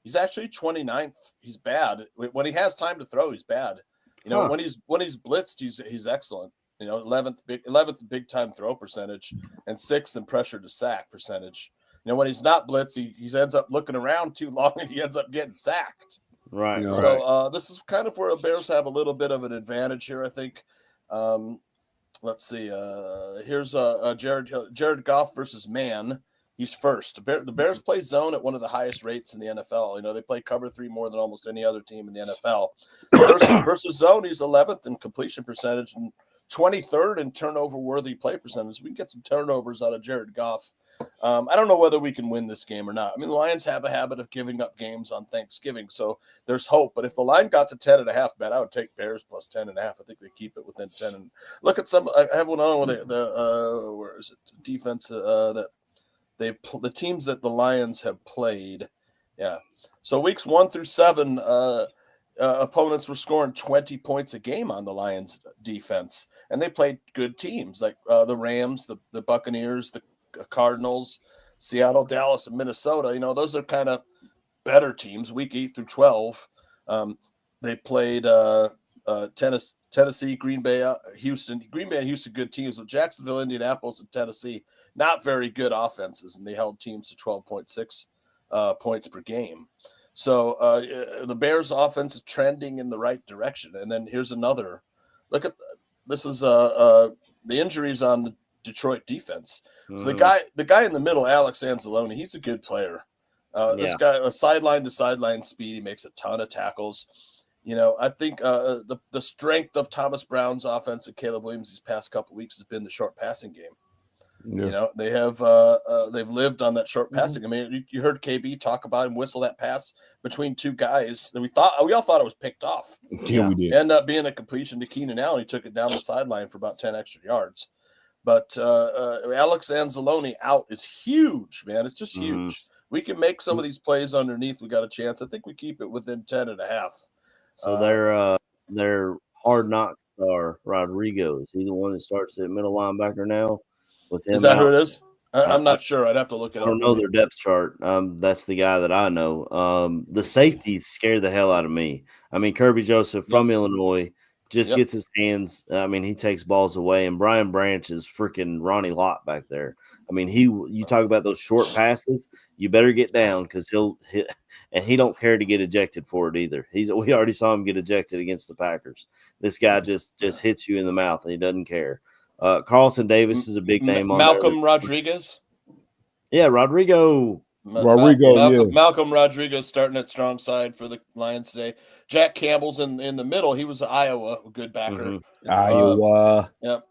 he's actually 29th. He's bad. When he has time to throw, he's bad. You know, when he's blitzed, he's excellent. You know, 11th big time throw percentage and 6th in pressure to sack percentage. You know, when he's not blitzed, he ends up looking around too long and he ends up getting sacked. Right. So this is kind of where the Bears have a little bit of an advantage here, I think. Let's see. Here's Jared Goff versus man. He's first. The Bears play zone at one of the highest rates in the NFL. You know, they play cover 3 more than almost any other team in the NFL. Versus zone, he's 11th in completion percentage and 23rd in turnover-worthy play percentage. We can get some turnovers out of Jared Goff. I don't know whether we can win this game or not. I mean, the Lions have a habit of giving up games on Thanksgiving, so there's hope. But if the line got to 10.5, man, I would take Bears plus 10.5. I think they keep it within 10. And look at some. I have one on with where is it? Defense that the teams that the Lions have played. Yeah. So weeks 1 through 7, opponents were scoring 20 points a game on the Lions defense, and they played good teams like the Rams, the Buccaneers, the Cardinals, Seattle, Dallas, and Minnesota. You know, those are kind of better teams. Week 8 through 12, they played Tennessee, Green Bay, Houston. Green Bay and Houston, good teams. With Jacksonville, Indianapolis, and Tennessee, not very good offenses, and they held teams to 12.6 points per game. So the Bears' offense is trending in the right direction. And then here's another look at this is the injuries on the Detroit defense. So the guy in the middle, Alex Anzalone, he's a good player. This guy, sideline to sideline speed, he makes a ton of tackles. You know, I think the strength of Thomas Brown's offense and Caleb Williams these past couple of weeks has been the short passing game. Yeah. You know, they have they've lived on that short passing. I mean, you heard KB talk about him whistle that pass between 2 guys that we all thought it was picked off. Yeah, we did. Ended up being a completion to Keenan Allen. He took it down the sideline for about 10 extra yards. But Alex Anzalone out is huge, man. It's just huge. We can make some of these plays underneath. We got a chance. I think we keep it within 10.5. So their hard knock star Rodrigo, is he the one that starts at middle linebacker now? With him, is that who it is? I'm not sure. I'd have to look it up. I don't know their depth chart. That's the guy that I know. The safeties scare the hell out of me. I mean, Kirby Joseph from Illinois just gets his hands. I mean, he takes balls away, and Brian Branch is freaking Ronnie Lott back there. I mean, you talk about those short passes, you better get down because he don't care to get ejected for it either. We already saw him get ejected against the Packers. This guy just hits you in the mouth and he doesn't care. Carlton Davis is a big name on Malcolm Rodriguez. Yeah, Rodrigo. Malcolm Rodriguez starting at strong side for the Lions today. Jack Campbell's in the middle. He was Iowa, a good backer. Iowa. Yep,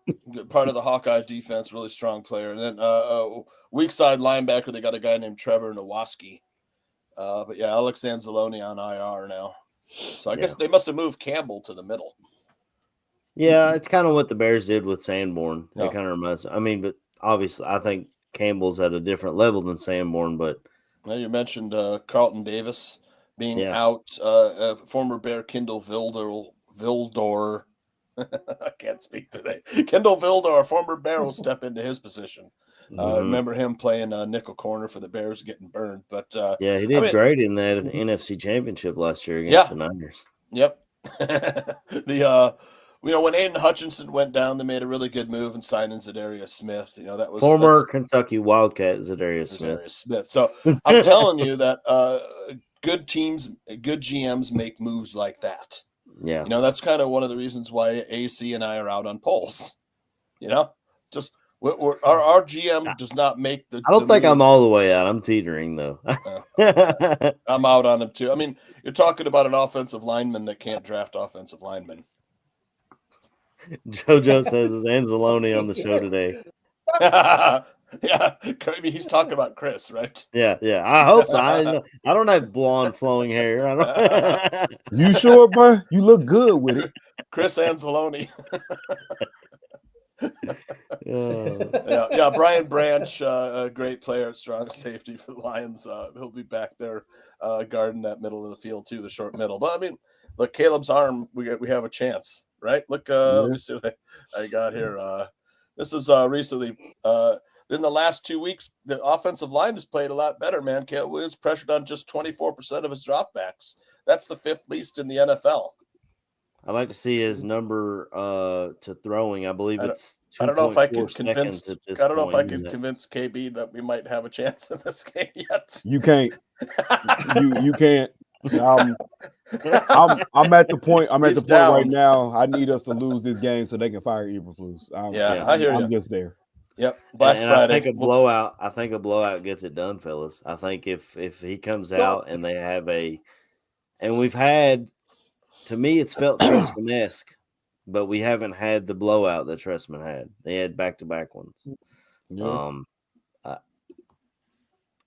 part of the Hawkeye defense, really strong player. And then weak side linebacker, they got a guy named Trevor Nowaski. But yeah, Alex Anzalone on IR now. So I guess they must have moved Campbell to the middle. Yeah, it's kind of what the Bears did with Sanborn. It kind of reminds. I mean, but obviously, I think Campbell's at a different level than Sanborn. But well, you mentioned Carlton Davis being out. Former Bear Kendall Vildor. I can't speak today. Kendall Vildor, former Bear, will step into his position. Remember him playing nickel corner for the Bears, getting burned. But he did great in that NFC Championship last year against the Niners. Yep. When Aiden Hutchinson went down, they made a really good move and signed in Zadarius Smith. That was former Kentucky Wildcat Zadarius Smith. So I'm telling you that good teams, good GMs make moves like that. Yeah. That's kind of one of the reasons why AC and I are out on polls. Just our GM does not make the. I don't think I'm all the way out. I'm teetering though. I'm out on him too. I mean, you're talking about an offensive lineman that can't draft offensive linemen. JoJo says it's Anzalone on the show today. Yeah, he's talking about Chris, right? Yeah. I hope so. I don't have blonde flowing hair. You sure, bro? You look good with it. Chris Anzalone. Brian Branch, a great player at strong safety for the Lions. He'll be back there guarding that middle of the field too, the short middle. But I mean, look, Caleb's arm, we have a chance, right? Look, let me see what I got here. This is recently in the last 2 weeks, the offensive line has played a lot better, man. Caleb Williams pressured on just 24% of his dropbacks. That's the 5th least in the NFL. I'd like to see his number to throwing. I believe it's. I don't know if I can convince. I don't know if I can convince KB that we might have a chance in this game yet. You can't. you can't. I'm at the point. I'm at the point right now. I need us to lose this game so they can fire Eberflus. I hear you. I'm just there. Yep. Black Friday. I think a blowout gets it done, fellas. I think if he comes out and they have and we've had, to me, it's felt Trestman-esque, but we haven't had the blowout that Trestman had. They had back-to-back ones. Yeah.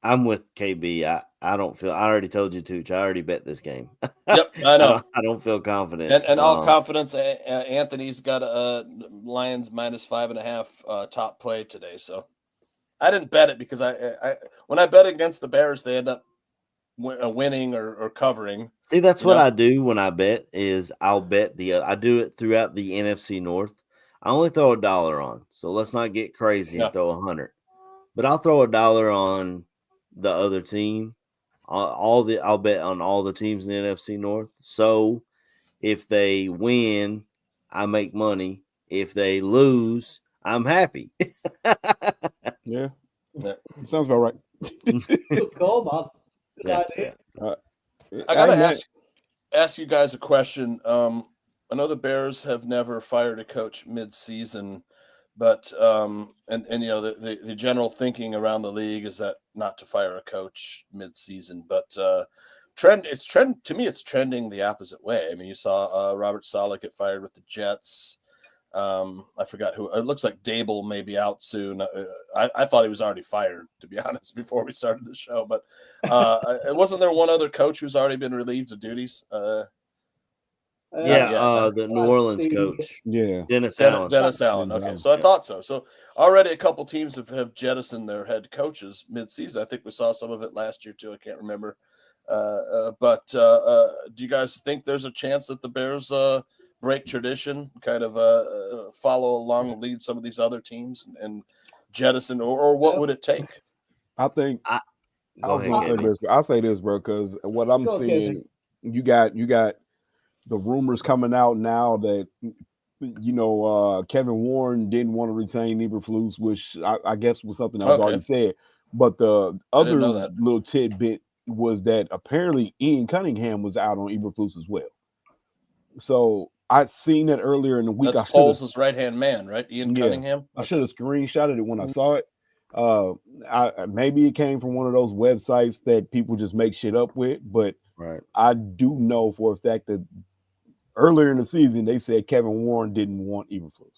I'm with KB. I don't feel. I already told you, Tooch. I already bet this game. Yep, I know. I don't feel confident. And all confidence, Anthony's got a Lions -5.5 top play today. So I didn't bet it because I when I bet against the Bears, they end up winning or covering. See, that's what I do when I bet. Is I'll bet I do it throughout the NFC North. I only throw $1 on, so let's not get crazy and throw 100. But I'll throw $1 on the other team. I'll bet on all the teams in the NFC North. So if they win, I make money. If they lose, I'm happy. Yeah. Sounds about right. Good call, man. I gotta ask you guys a question. I know the Bears have never fired a coach mid-season, but the general thinking around the league is that not to fire a coach mid-season, but it's trending the opposite way. I mean, you saw Robert Saleh get fired with the Jets. I forgot who. It looks like Dable may be out soon. I thought he was already fired, to be honest, before we started the show. But wasn't there one other coach who's already been relieved of duties? The New Orleans coach. Yeah. Dennis Allen. Dennis Allen. Okay, so I thought so. So already a couple teams have jettisoned their head coaches mid-season. I think we saw some of it last year too. I can't remember. But do you guys think there's a chance that the Bears break tradition, kind of follow along, lead some of these other teams and jettison, or what would it take? I think I'll say this, bro, because what I'm seeing, you got the rumors coming out now that Kevin Warren didn't want to retain Eberflus, which I guess was something that was already said. But the other little tidbit was that apparently Ian Cunningham was out on Eberflus as well. So I seen that earlier in the week. That's Poles' right-hand man, right? Ian Cunningham. I should have screenshotted it when I saw it. Maybe it came from one of those websites that people just make shit up with, but I do know for a fact that earlier in the season they said Kevin Warren didn't want Eberflus.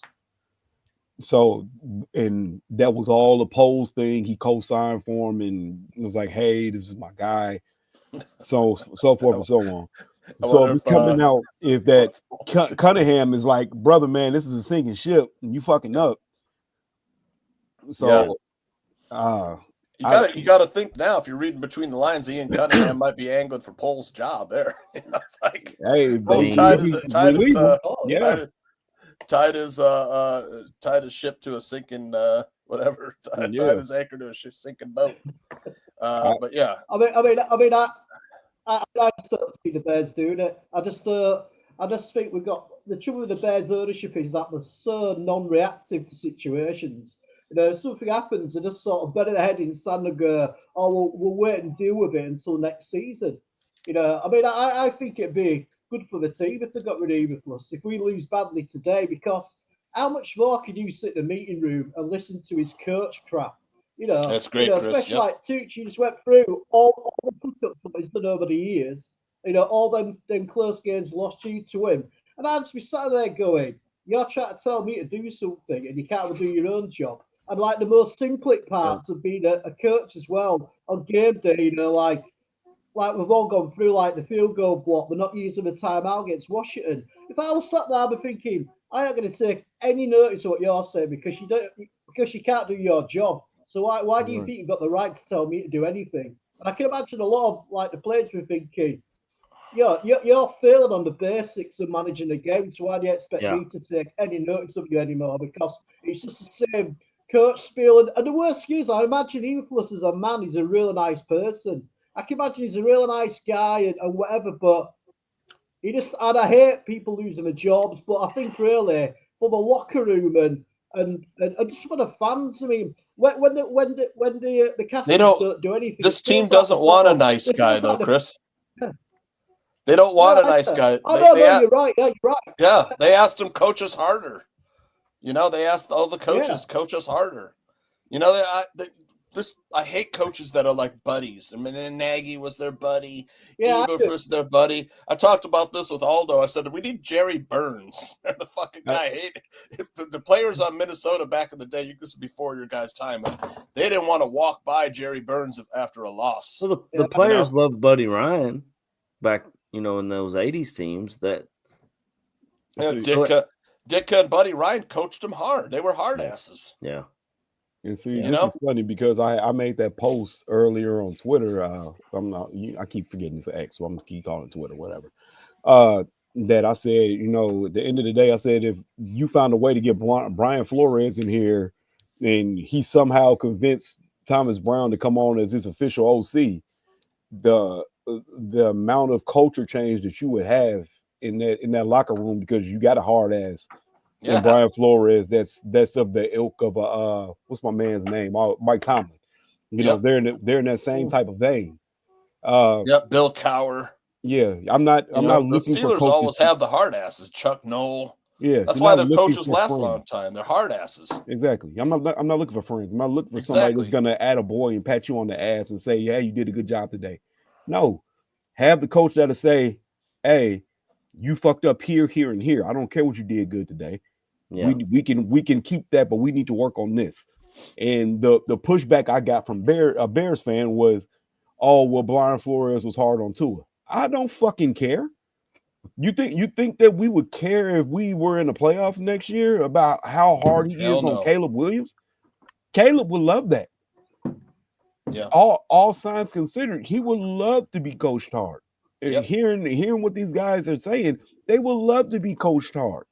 So, and that was all a Poles thing. He co-signed for him and was like, "Hey, this is my guy." So forth and so on. So if it's coming out, if that Cunningham is like, "Brother, man, this is a sinking ship, and you fucking up." So, you gotta think now. If you're reading between the lines, Ian Cunningham might be angling for Pole's job there. It's like, hey, Pole's tied his ship to a sinking whatever. Tied his anchor to a sinking boat. But yeah, I just don't see the Bears doing it. I just think we've got the trouble with the Bears ownership is that they're so non-reactive to situations. You know, if something happens, they just sort of bury their head in sand and go, "Oh, we'll wait and deal with it until next season." You know, I think it'd be good for the team if they got rid of Eberflus. If we lose badly today, because how much more can you sit in the meeting room and listen to his coach crap? You know, that's great, Chris. Especially like Tucci just went through all the pickups that he's done over the years. You know, all them close games lost due to him. And I'd just be sat there going, "You're trying to tell me to do something and you can't do your own job." And like the most simplistic parts of being a coach as well on game day, you know, like we've all gone through like the field goal block, they're not using the timeout against Washington. If I was sat there, I'd be thinking, I ain't going to take any notice of what you're saying because you can't do your job. So why do you think you've got the right to tell me to do anything? And I can imagine a lot of like the players were thinking, you're failing on the basics of managing the game. So why do you expect me to take any notice of you anymore? Because it's just the same coach spiel. And the worst is, I imagine Eberflus as a man, he's a really nice person. I can imagine he's a really nice guy and whatever, but and I hate people losing their jobs, but I think really for the locker room and just for the fans, I mean, when the Capitals don't do anything, this team doesn't want a nice guy though, Chris. They don't want a nice guy. You're right. Yeah, you're right. Yeah, they asked him coach us harder. You know, they asked all the coaches coach us harder. You know, I hate coaches that are like buddies. I mean, Nagy was their buddy. Eberflus was their buddy. I talked about this with Aldo. I said, we need Jerry Burns. The fucking guy. I hate it. The players on Minnesota back in the day, this was before your guys' time, they didn't want to walk by Jerry Burns after a loss. So the players loved Buddy Ryan back, in those 80s teams that. Ditka and Buddy Ryan coached them hard. They were hard asses. Yeah. And see, this is funny because I made that post earlier on Twitter. I keep forgetting it's X, so I'm gonna keep calling it Twitter, whatever. That I said, at the end of the day, I said if you found a way to get Brian Flores in here, and he somehow convinced Thomas Brown to come on as his official OC, the amount of culture change that you would have in that locker room, because you got a hard ass. Yeah. And Brian Flores, that's of the ilk of what's my man's name? Mike Tomlin. They're in that same type of vein. Bill Cowher. Yeah, I'm not looking the Steelers for always have the hard asses. Chuck Noll. Yeah, that's why their coaches last a long time. They're hard asses. Exactly. I'm not looking for friends. I'm not looking for somebody that's gonna add a boy and pat you on the ass and say, "Yeah, you did a good job today." No, have the coach that'll say, "Hey, you fucked up here, here, and here. I don't care what you did good today. Yeah. We can keep that, but we need to work on this." And the pushback I got from a Bears fan was, "Oh, well, Brian Flores was hard on Tua." I don't fucking care. You think that we would care if we were in the playoffs next year about how hard he is on Caleb Williams? Caleb would love that. Yeah. All signs considered, he would love to be coached hard. Yep. Hearing what these guys are saying, they would love to be coached hard.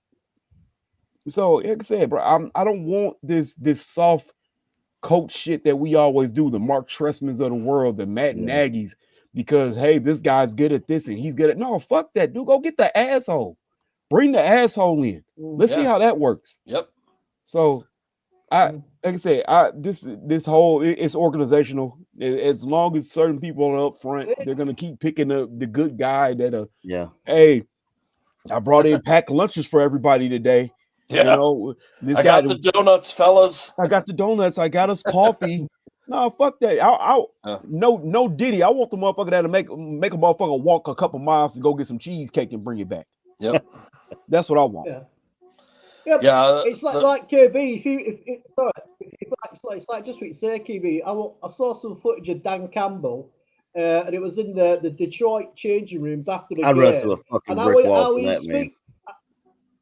So, like I said, bro, I don't want this soft coach shit that we always do, the Mark Trestmans of the world, the Matt Nagy's, because, hey, this guy's good at this and he's good at... No, fuck that, dude. Go get the asshole. Bring the asshole in. Let's see how that works. Yep. So, like I said, this whole, it's organizational. As long as certain people are up front, they're going to keep picking up the good guy that, hey, I brought in packed lunches for everybody today. Yeah. You know, this I guy. got the donuts, fellas. I got the donuts. I got us coffee. No, fuck that. No Diddy. I want the motherfucker that'll make a motherfucker walk a couple miles to go get some cheesecake and bring it back. Yep. That's what I want. Yeah. It's like KB. It's like just what you say, KB. I saw some footage of Dan Campbell, and it was in the Detroit changing rooms after the I'd game. run through a fucking brick wall for that, man.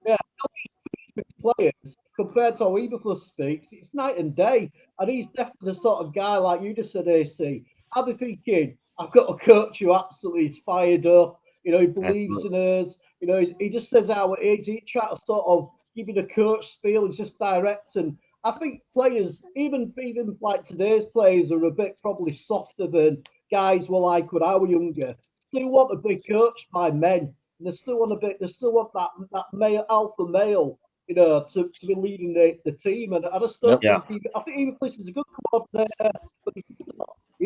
Yeah, how he speaks to players compared to how Eberflus speaks, it's night and day. And he's definitely the sort of guy, like you just said, AC. I'll be thinking, I've got a coach who absolutely is fired up. You know, he believes in us. You know, he just says how it is. He tries to sort of give you the coach spiel. He's just direct. And I think players, even like today's players, are a bit probably softer than guys were like when I was younger. Still want to be coached by men. And they still want that male alpha male, you know, to be leading the team. And I just don't think I think Eberflus is a good coordinator, but he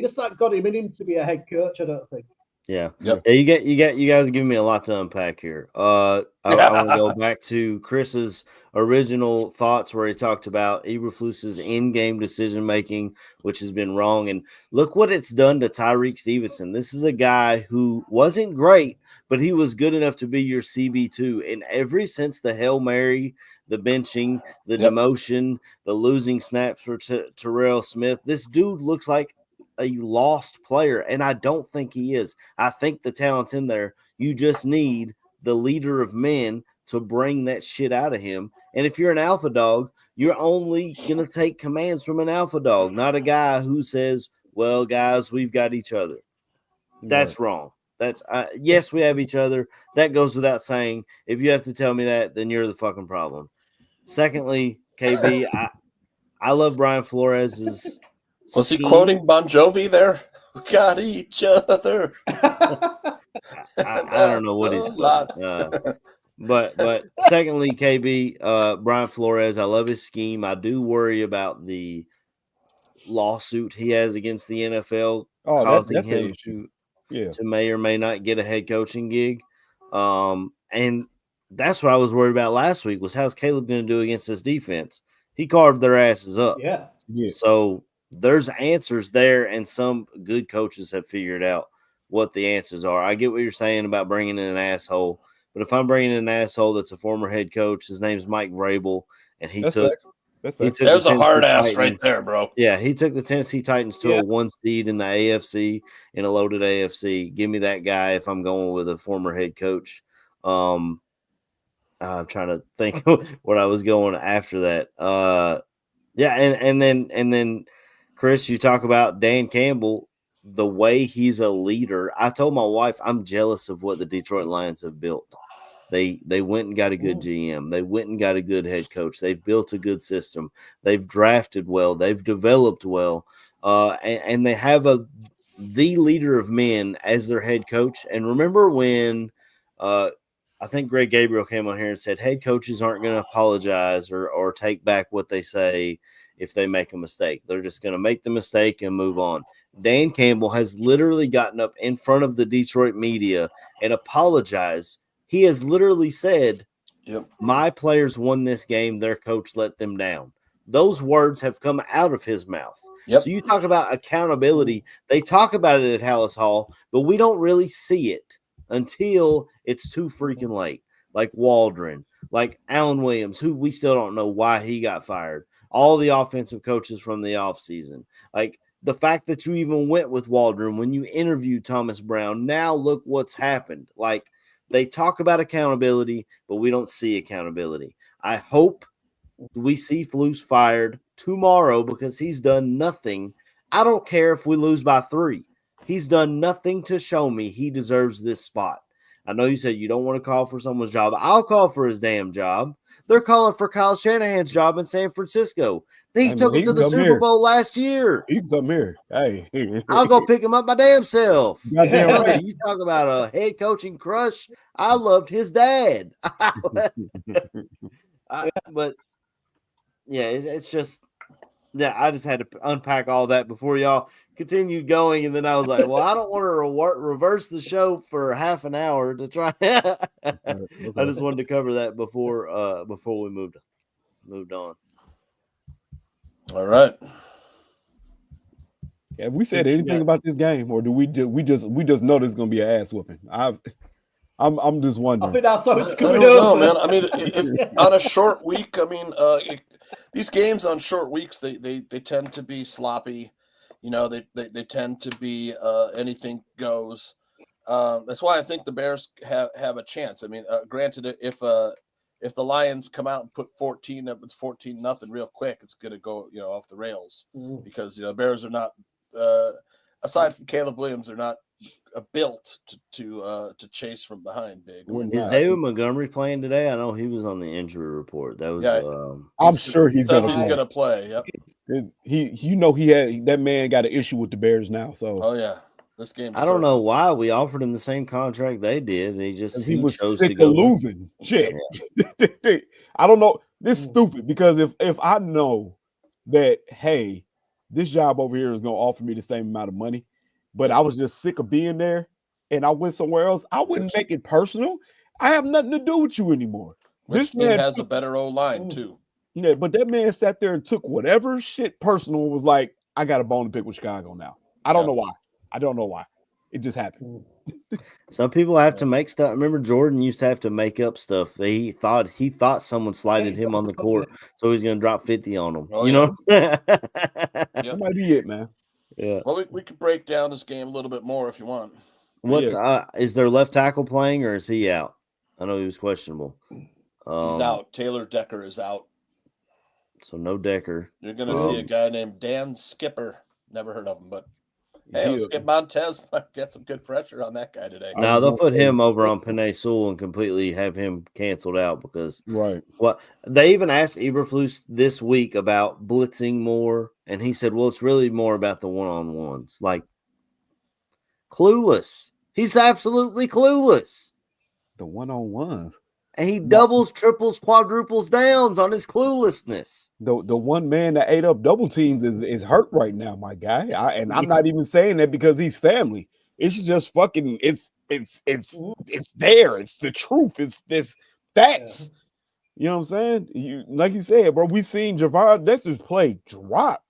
just not got him in him to be a head coach. I don't think. Yeah. Yep. Yeah, you guys are giving me a lot to unpack here. I want to go back to Chris's original thoughts where he talked about Eberflus's in-game decision making, which has been wrong. And look what it's done to Tyreek Stevenson. This is a guy who wasn't great, but he was good enough to be your CB2. And ever since the Hail Mary, the benching, the demotion, the losing snaps for Terrell Smith, this dude looks like a lost player, and I don't think he is. I think the talent's in there. You just need the leader of men to bring that shit out of him. And if you're an alpha dog, you're only going to take commands from an alpha dog, not a guy who says, well, guys, we've got each other. That's wrong. That's yes, we have each other. That goes without saying. If you have to tell me that, then you're the fucking problem. Secondly, KB, I love Brian Flores's Was he quoting Bon Jovi there? We got each other. I don't know what he's quoting. But secondly, KB, Brian Flores, I love his scheme. I do worry about the lawsuit he has against the NFL causing him to may or may not get a head coaching gig. And that's what I was worried about last week was how's Caleb going to do against this defense? He carved their asses up. Yeah. So there's answers there, and some good coaches have figured out what the answers are. I get what you're saying about bringing in an asshole, but if I'm bringing in an asshole that's a former head coach, his name's Mike Vrabel, and he took there's a hard ass right there, bro. Yeah, he took the Tennessee Titans to a 1 seed in the AFC in a loaded AFC. Give me that guy if I'm going with a former head coach. I'm trying to think what I was going after that. Yeah, and then Chris, you talk about Dan Campbell, the way he's a leader. I told my wife I'm jealous of what the Detroit Lions have built. They went and got a good GM. They went and got a good head coach. They've built a good system. They've drafted well. They've developed well. And they have the leader of men as their head coach. And remember when I think Greg Gabriel came on here and said head coaches aren't going to apologize or take back what they say if they make a mistake. They're just going to make the mistake and move on. Dan Campbell has literally gotten up in front of the Detroit media and apologized. He has literally said, my players won this game. Their coach let them down. Those words have come out of his mouth. So you talk about accountability. They talk about it at Hallis Hall, but we don't really see it until it's too freaking late. Like Waldron, like Alan Williams, who we still don't know why he got fired. All the offensive coaches from the offseason. Like the fact that you even went with Waldron when you interviewed Thomas Brown. Now look what's happened. Like, they talk about accountability, but we don't see accountability. I hope we see Flus fired tomorrow because he's done nothing. I don't care if we lose by 3. He's done nothing to show me he deserves this spot. I know you said you don't want to call for someone's job. I'll call for his damn job. They're calling for Kyle Shanahan's job in San Francisco. He took him to the Super Bowl last year. He can come here. Hey, I'll go pick him up my damn self. Goddamn right. You talk about a head coaching crush. I loved his dad. But yeah, it's just I just had to unpack all that before y'all continued going, and then I was like, well, I don't want to reverse the show for half an hour to try. I just wanted to cover that before we moved. moved on. All right. Have we said anything about this game, or do we just know there's gonna be an ass whooping? I'm just wondering. I think that's how it's I coming don't over. know, man. I mean, on a short week, I mean, these games on short weeks, they tend to be sloppy. You know, they tend to be anything goes. That's why I think the Bears have a chance. I mean, granted, if the Lions come out and put 14 up, it's 14-0 real quick, it's gonna go off the rails because Bears are not aside from Caleb Williams, they're not built to chase from behind big. Is David Montgomery playing today? I know he was on the injury report. That was I'm sure he's gonna play. Yep. That man got an issue with the Bears now. So this game. I don't know why we offered him the same contract they did. He was chose sick to go of losing. Shit. Yeah. I don't know. This is stupid because if I know that this job over here is gonna offer me the same amount of money, but I was just sick of being there and I went somewhere else, I wouldn't make it personal. I have nothing to do with you anymore. This man has a better O-line too. Yeah, but that man sat there and took whatever shit personal and was like, I got a bone to pick with Chicago now. I don't know why. It just happened. Some people have to make stuff. Remember, Jordan used to have to make up stuff. He thought someone slighted him on the court, so he's going to drop 50 on him. Oh, you know, that might be it, man. Yeah. Well, we could break down this game a little bit more if you want. Is their left tackle playing or is he out? I know he was questionable. He's out. Taylor Decker is out. So no Decker. You're going to see a guy named Dan Skipper. Never heard of him, but let's get Montez. Get some good pressure on that guy today. Now they'll put him over on Penei Sewell and completely have him canceled out because they even asked Eberflus this week about blitzing more, and he said, "Well, it's really more about the one-on-ones." Like clueless. He's absolutely clueless. The one-on-ones. And he doubles, triples, quadruples downs on his cluelessness. The one man that ate up double teams is hurt right now, my guy. I'm not even saying that because he's family. It's just fucking. It's there. It's the truth. It's this facts. You know what I'm saying? Like you said, bro. We seen Javon Dexter's play drop.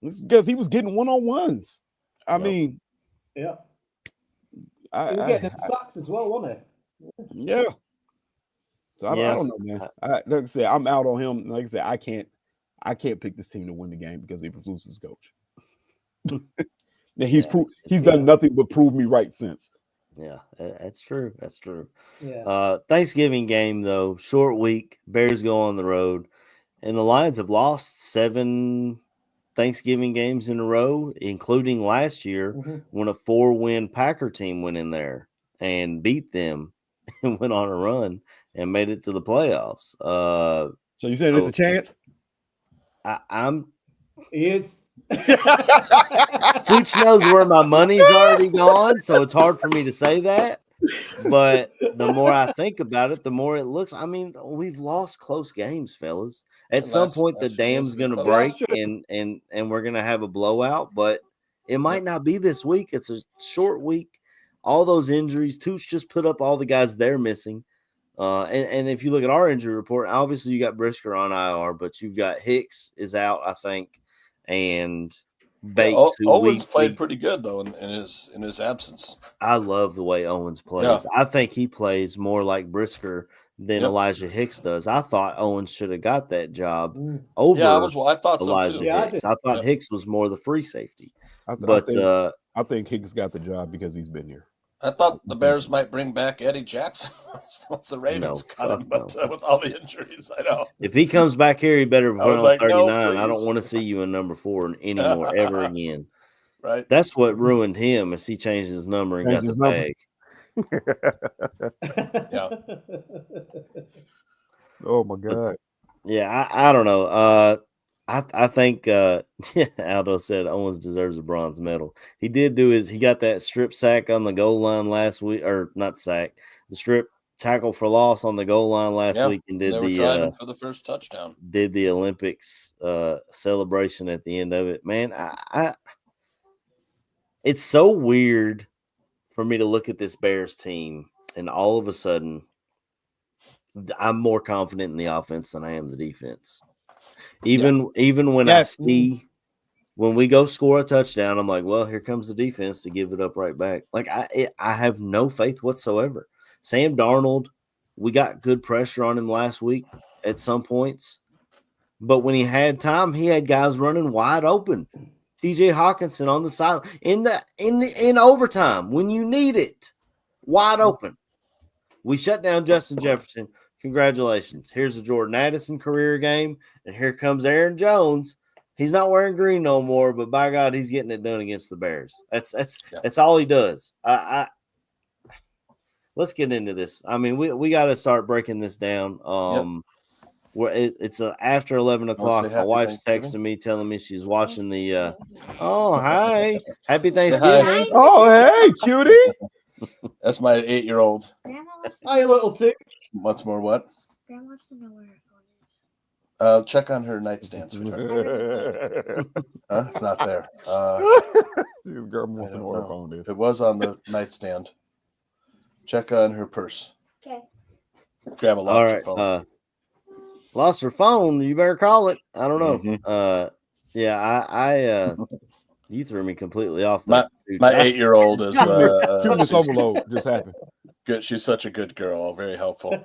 It's because he was getting one-on-ones. I mean, he was getting sacks as well, wasn't he? Yeah. So I don't know, man. Like I said, I'm out on him. Like I said, I can't pick this team to win the game because Eberflus is coach. He's done nothing but prove me right since. Yeah, that's true. That's true. Yeah. Thanksgiving game though, short week. Bears go on the road, and the Lions have lost 7 Thanksgiving games in a row, including last year when a 4-win Packer team went in there and beat them and went on a run and made it to the playoffs. So you saying there's a chance? I'm. He is. Tooch knows where my money's already gone, so it's hard for me to say that. But the more I think about it, the more it looks. I mean, we've lost close games, fellas. At some point, the dam's going to break, and we're going to have a blowout. But it might not be this week. It's a short week. All those injuries. Tooch just put up all the guys they're missing. And if you look at our injury report, obviously you got Brisker on IR, but you've got Hicks is out, I think, and Bates. Owens played pretty good though in his absence. I love the way Owens plays. Yeah. I think he plays more like Brisker than Elijah Hicks does. I thought Owens should have got that job over. I thought Elijah so too. Hicks. I thought Hicks was more the free safety. I think Hicks got the job because he's been here. I thought the Bears might bring back Eddie Jackson once the Ravens cut him, but with all the injuries, I know. If he comes back here, he better put on like, 39. No, I don't want to see you in number 4 anymore, ever again. Right. That's what ruined him is he changed his number and got the bag. Yeah. Oh, my God. Yeah, I don't know. I think Aldo said Owens deserves a bronze medal. He did he got that strip sack on the goal line last week, or not sack, the strip tackle for loss on the goal line last week, and did they were driving for the first touchdown. Did the Olympics celebration at the end of it. Man, it's so weird for me to look at this Bears team and all of a sudden I'm more confident in the offense than I am the defense. Even when I see when we go score a touchdown, I'm like, well, here comes the defense to give it up right back. Like I have no faith whatsoever. Sam Darnold, we got good pressure on him last week at some points, but when he had time, he had guys running wide open. TJ Hawkinson on the side in overtime when you need it, wide open. We shut down Justin Jefferson. Congratulations. Here's a Jordan Addison career game, and here comes Aaron Jones. He's not wearing green no more, but by God, he's getting it done against the Bears. That's all he does. Let's get into this. I mean, we got to start breaking this down. It's after 11 o'clock. My wife's texting me, telling me she's watching the. Oh, hi! Happy Thanksgiving! Oh, hey, cutie! That's my 8-year-old. Hi, little too. What's more, what? Grandma wants to know where her phone is. Check on her nightstand. It's not there. It was on the nightstand. Check on her purse. Okay. Grandma lost her phone. Lost her phone. You better call it. I don't know. I you threw me completely off. My 8-year-old is overload just happened. Good. She's such a good girl. Very helpful.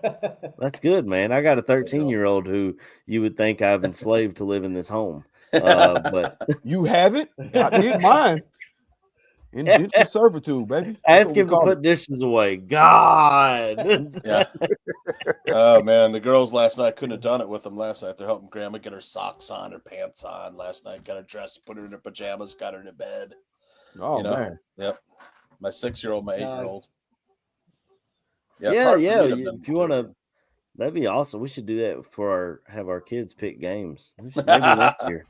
That's good, man. I got a 13-year-old who you would think I've enslaved to live in this home, but you haven't. I did mine. In servitude, baby. Ask him to put dishes away. God. Yeah. Oh man, the girls last night couldn't have done it with them last night. They're helping Grandma get her socks on, her pants on last night. Got her dressed, put her in her pajamas, got her to bed. Oh man. Yep. My 6-year-old, my 8-year-old. Yeah. If you want to, that'd be awesome. We should do that for have our kids pick games. Maybe next year.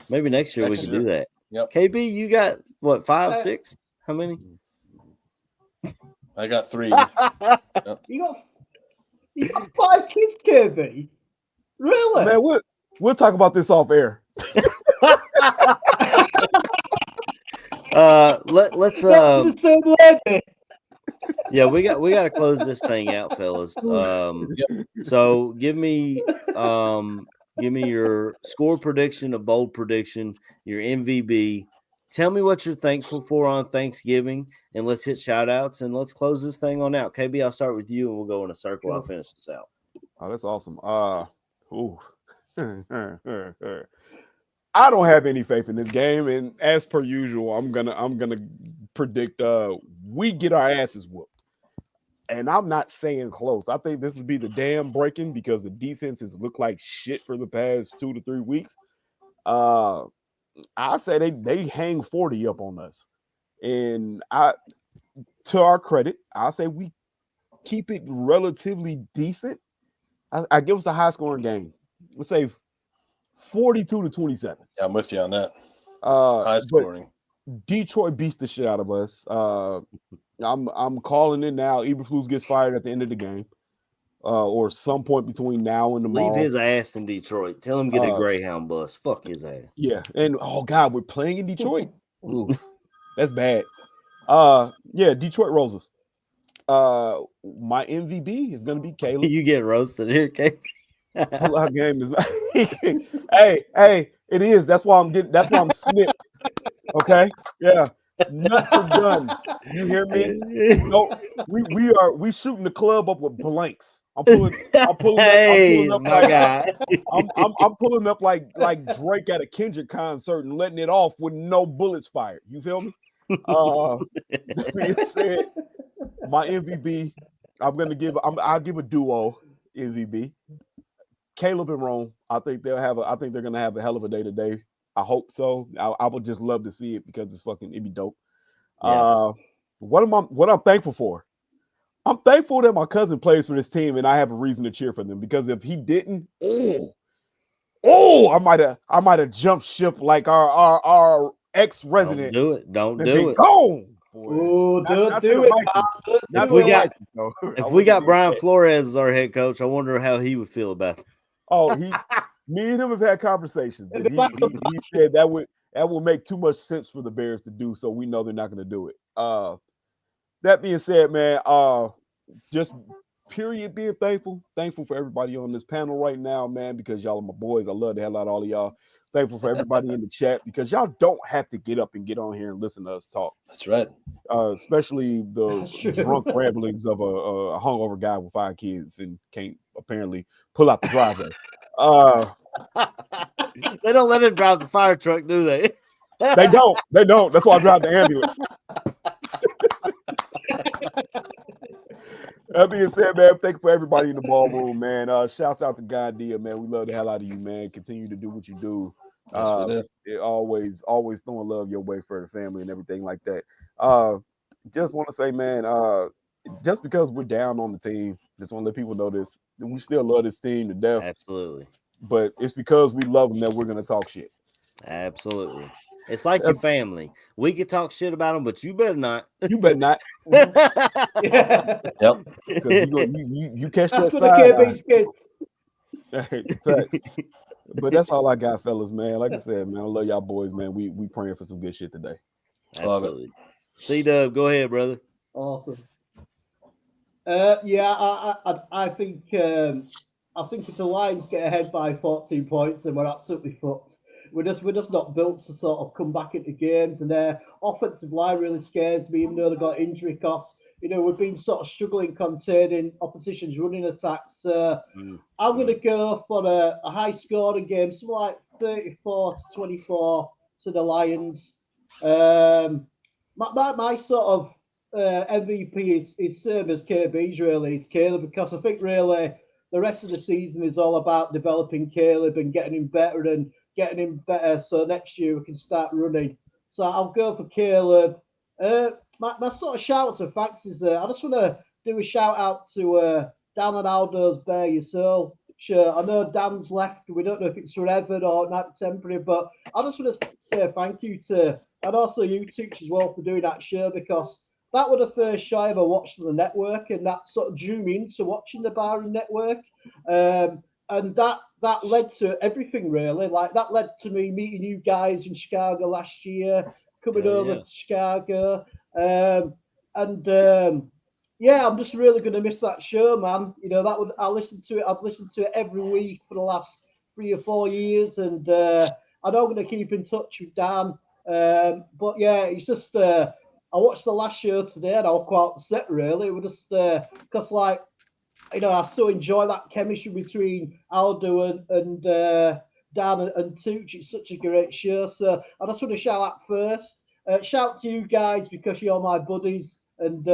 Maybe next year we can do that. Yep. KB, you got what, 5, 6? How many? I got 3. Yep. You got 5 kids, KB? Really? Man, we'll talk about this off air. Let's yeah, we got to close this thing out, fellas. So give me your score prediction, a bold prediction, your MVB. Tell me what you're thankful for on Thanksgiving, and let's hit shout outs and let's close this thing on out. KB, I'll start with you and we'll go in a circle. I'll finish this out. Oh, that's awesome. I don't have any faith in this game, and as per usual, I'm gonna predict we get our asses whooped. And I'm not saying close. I think this will be the dam breaking because the defense has looked like shit for the past 2 to 3 weeks. I say they hang 40 up on us. And to our credit, I say we keep it relatively decent. I give us a high scoring game. Let's say 42-27. Yeah, I'm with you on that. High scoring. Detroit beats the shit out of us. I'm calling it now. Eberflus gets fired at the end of the game, or some point between now and tomorrow. Leave his ass in Detroit. Tell him get a Greyhound bus. Fuck his ass. Yeah, and oh god, we're playing in Detroit. Ooh, that's bad. Yeah, Detroit rolls us. My MVP is gonna be Caleb. You get roasted here, Caleb. Our game is not. hey, it is. That's why I'm snipped. Okay, yeah. Nothing done. You hear me? No, we shooting the club up with blanks. I'm pulling up like Drake at a Kendrick concert and letting it off with no bullets fired. You feel me? That being said, my MVP, I'll give a duo MVP. Caleb and Rome. I think they're gonna have a hell of a day today. I hope so. I would just love to see it because it'd be dope. Yeah. What I'm thankful for? I'm thankful that my cousin plays for this team and I have a reason to cheer for them, because if he didn't, I might have jumped ship like our ex-resident. Don't do it. Gone. Don't do it. If we got Brian Flores as our head coach, I wonder how he would feel about that. Oh, me and him have had conversations. And he said that would make too much sense for the Bears to do, so we know they're not going to do it. That being said, man, just period, being thankful. Thankful for everybody on this panel right now, man, because y'all are my boys. I love the hell out of all of y'all. Thankful for everybody in the chat because y'all don't have to get up and get on here and listen to us talk. That's right. Especially the drunk ramblings of a hungover guy with 5 kids and can't apparently pull out the driveway. They don't let him drive the fire truck, do they? They don't. They don't. That's why I drive the ambulance. That being said, man, thank you for everybody in the ballroom, man. Shouts out to God Dia, man. We love the hell out of you, man. Continue to do what you do. Yes, we do. Always throwing love your way for the family and everything like that. Just want to say, man, just because we're down on the team, just want to let people know this. We still love this team to death. Absolutely. But it's because we love them that we're going to talk shit. Absolutely. It's like your family. We can talk shit about them, but you better not. You better not. Yep. Because you catch that side. But that's all I got, fellas, man. Like I said, man, I love y'all boys, man. We praying for some good shit today. Absolutely. C-Dub, go ahead, brother. Awesome. Yeah, I think if the Lions get ahead by 14 points, then we're absolutely fucked. We're just not built to sort of come back into games, and their offensive line really scares me, even though they've got injury costs. You know, we've been sort of struggling containing opposition's running attacks. I'm going to go for a high scoring game, something like 34-24 to the Lions. My sort of MVP is same as KB's, really. It's Caleb, because I think really the rest of the season is all about developing Caleb and getting him better so next year we can start running. So I'll go for Caleb. My sort of shout out to thanks is I just want to do a shout out to Dan and Aldo's Bear Your Soul shirt. I know Dan's left. We don't know if it's forever or not temporary, but I just want to say thank you to, and also you Tooch as well, for doing that shirt, because that was the first show I ever watched on the network, and that sort of drew me into watching the Barroom Network. And that led to everything, really. Like, that led to me meeting you guys in Chicago last year, coming over to Chicago. Yeah, I'm just really going to miss that show, man. You know, I've listened to it every week for the last 3 or 4 years, and I know I'm going to keep in touch with Dan. But yeah, it's just, I watched the last show today and I was quite upset, really. It was just, because, like, you know, I so enjoy that chemistry between Aldo and Dan and Tooch. It's such a great show. So I just want to shout out first. Shout to you guys because you're my buddies, and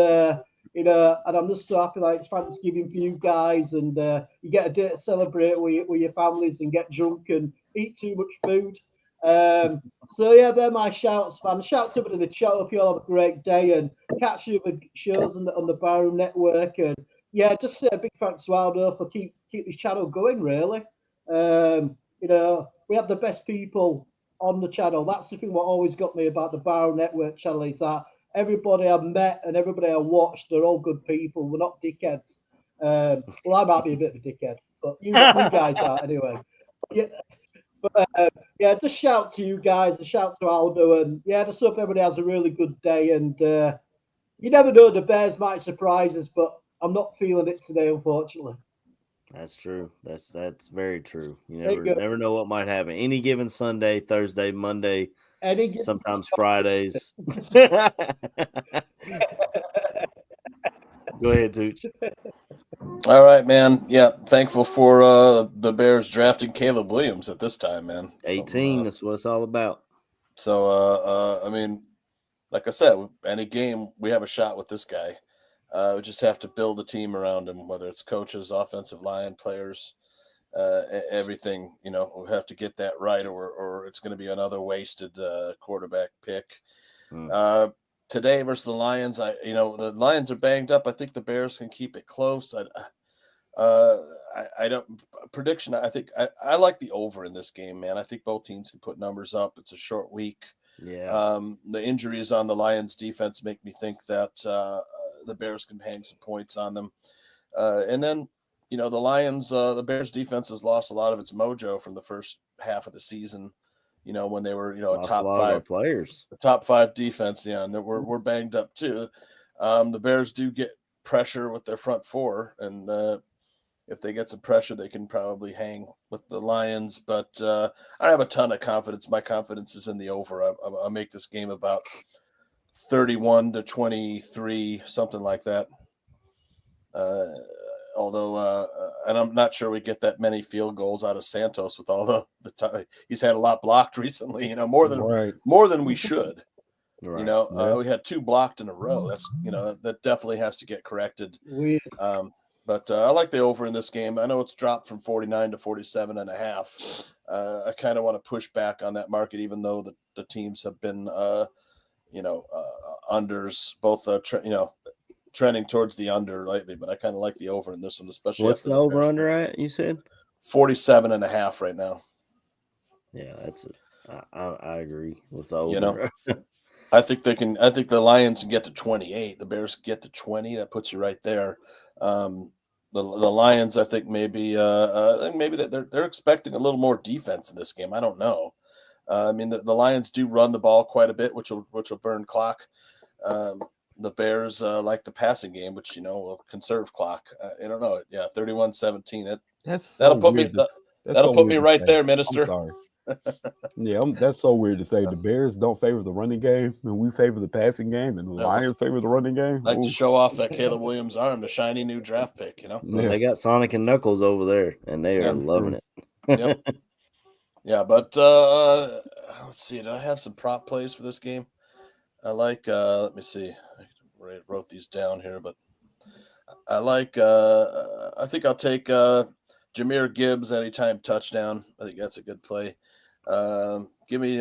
you know, and I'm just so happy. Like, it's Thanksgiving for you guys, and you get a day to celebrate with your families and get drunk and eat too much food. So yeah, they're my shouts, man. Shout to everybody in the chat. Hope you all have a great day, and catch you with shows on the Barroom Network. And yeah, just say a big thanks to Aldo for keep this channel going, really. You know, we have the best people on the channel. That's the thing what always got me about the Barroom Network channel, is that everybody I've met and everybody I watched, they're all good people. We're not dickheads. Well, I might be a bit of a dickhead, but you guys are anyway. Yeah. But yeah, just shout to you guys, and shout to Aldo, and yeah, just hope everybody has a really good day. And you never know, the Bears might surprise us, but I'm not feeling it today, unfortunately. That's true. That's very true. You never know what might happen. Any given Sunday, Thursday, Monday, sometimes Fridays. Go ahead, Tooch. All right, man. Yeah, thankful for the Bears drafting Caleb Williams at this time, man. 18, that's what it's all about. So, I mean, like I said, any game we have a shot with this guy. We just have to build a team around him, whether it's coaches, offensive line, players, everything. You know, we have to get that right, or it's going to be another wasted quarterback pick. Today versus the Lions, the Lions are banged up. I think the Bears can keep it close. I don't prediction. I think I like the over in this game, man. I think both teams can put numbers up. It's a short week. Yeah. The injuries on the Lions defense make me think that the Bears can hang some points on them. And then, you know, the Lions, the Bears defense has lost a lot of its mojo from the first half of the season. You know, when they were, you know, a top five defense. Yeah. And we're banged up too. The Bears do get pressure with their front four, and if they get some pressure, they can probably hang with the Lions. But I don't have a ton of confidence. My confidence is in the over. I'll make this game about 31-23, something like that. Although, and I'm not sure we get that many field goals out of Santos with all the time. He's had a lot blocked recently, more than we should. Right. We had 2 blocked in a row. That's, that definitely has to get corrected. Weird. But I like the over in this game. I know it's dropped from 49 to 47.5. I kind of want to push back on that market, even though the teams have been, unders, both, trending towards the under lately. But I kind of like the over in this one, especially. What's the over under at? You said 47.5 right now. Yeah, I agree with the over. I think the Lions can get to 28. The Bears get to 20. That puts you right there. The Lions, I think maybe that they're expecting a little more defense in this game. I don't know. The Lions do run the ball quite a bit, which will burn clock. The Bears like the passing game, which will conserve clock. I don't know. Yeah, 31-17. That'll put me right there, Minister. I'm sorry. Yeah, that's so weird to say. The Bears don't favor the running game, and we favor the passing game, and the Lions favor the running game. Like to show off that Caleb Williams arm, the shiny new draft pick. Well, they got Sonic and Knuckles over there, and they are loving it. Yep. Yeah, but let's see. Did I have some prop plays for this game? I like. Let me see. I wrote these down here, but I like. I think I'll take Jahmyr Gibbs anytime touchdown. I think that's a good play. Give me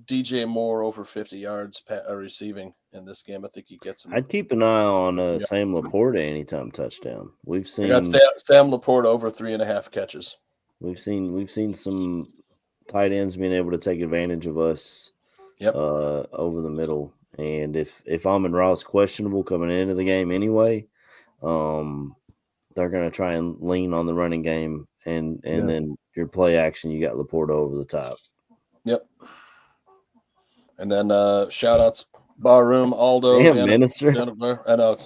DJ Moore over 50 yards receiving in this game. I think he gets. I'd keep an eye on Sam Laporta anytime touchdown. We've seen Sam Laporta over 3.5 catches. We've seen some tight ends being able to take advantage of us. Yep. Over the middle, and if Amon-Ra's questionable coming into the game anyway, they're going to try and lean on the running game, and then your play action, you got Laporta over the top. Yep. And then shout outs, Barroom, Aldo. Damn, Minister. I know.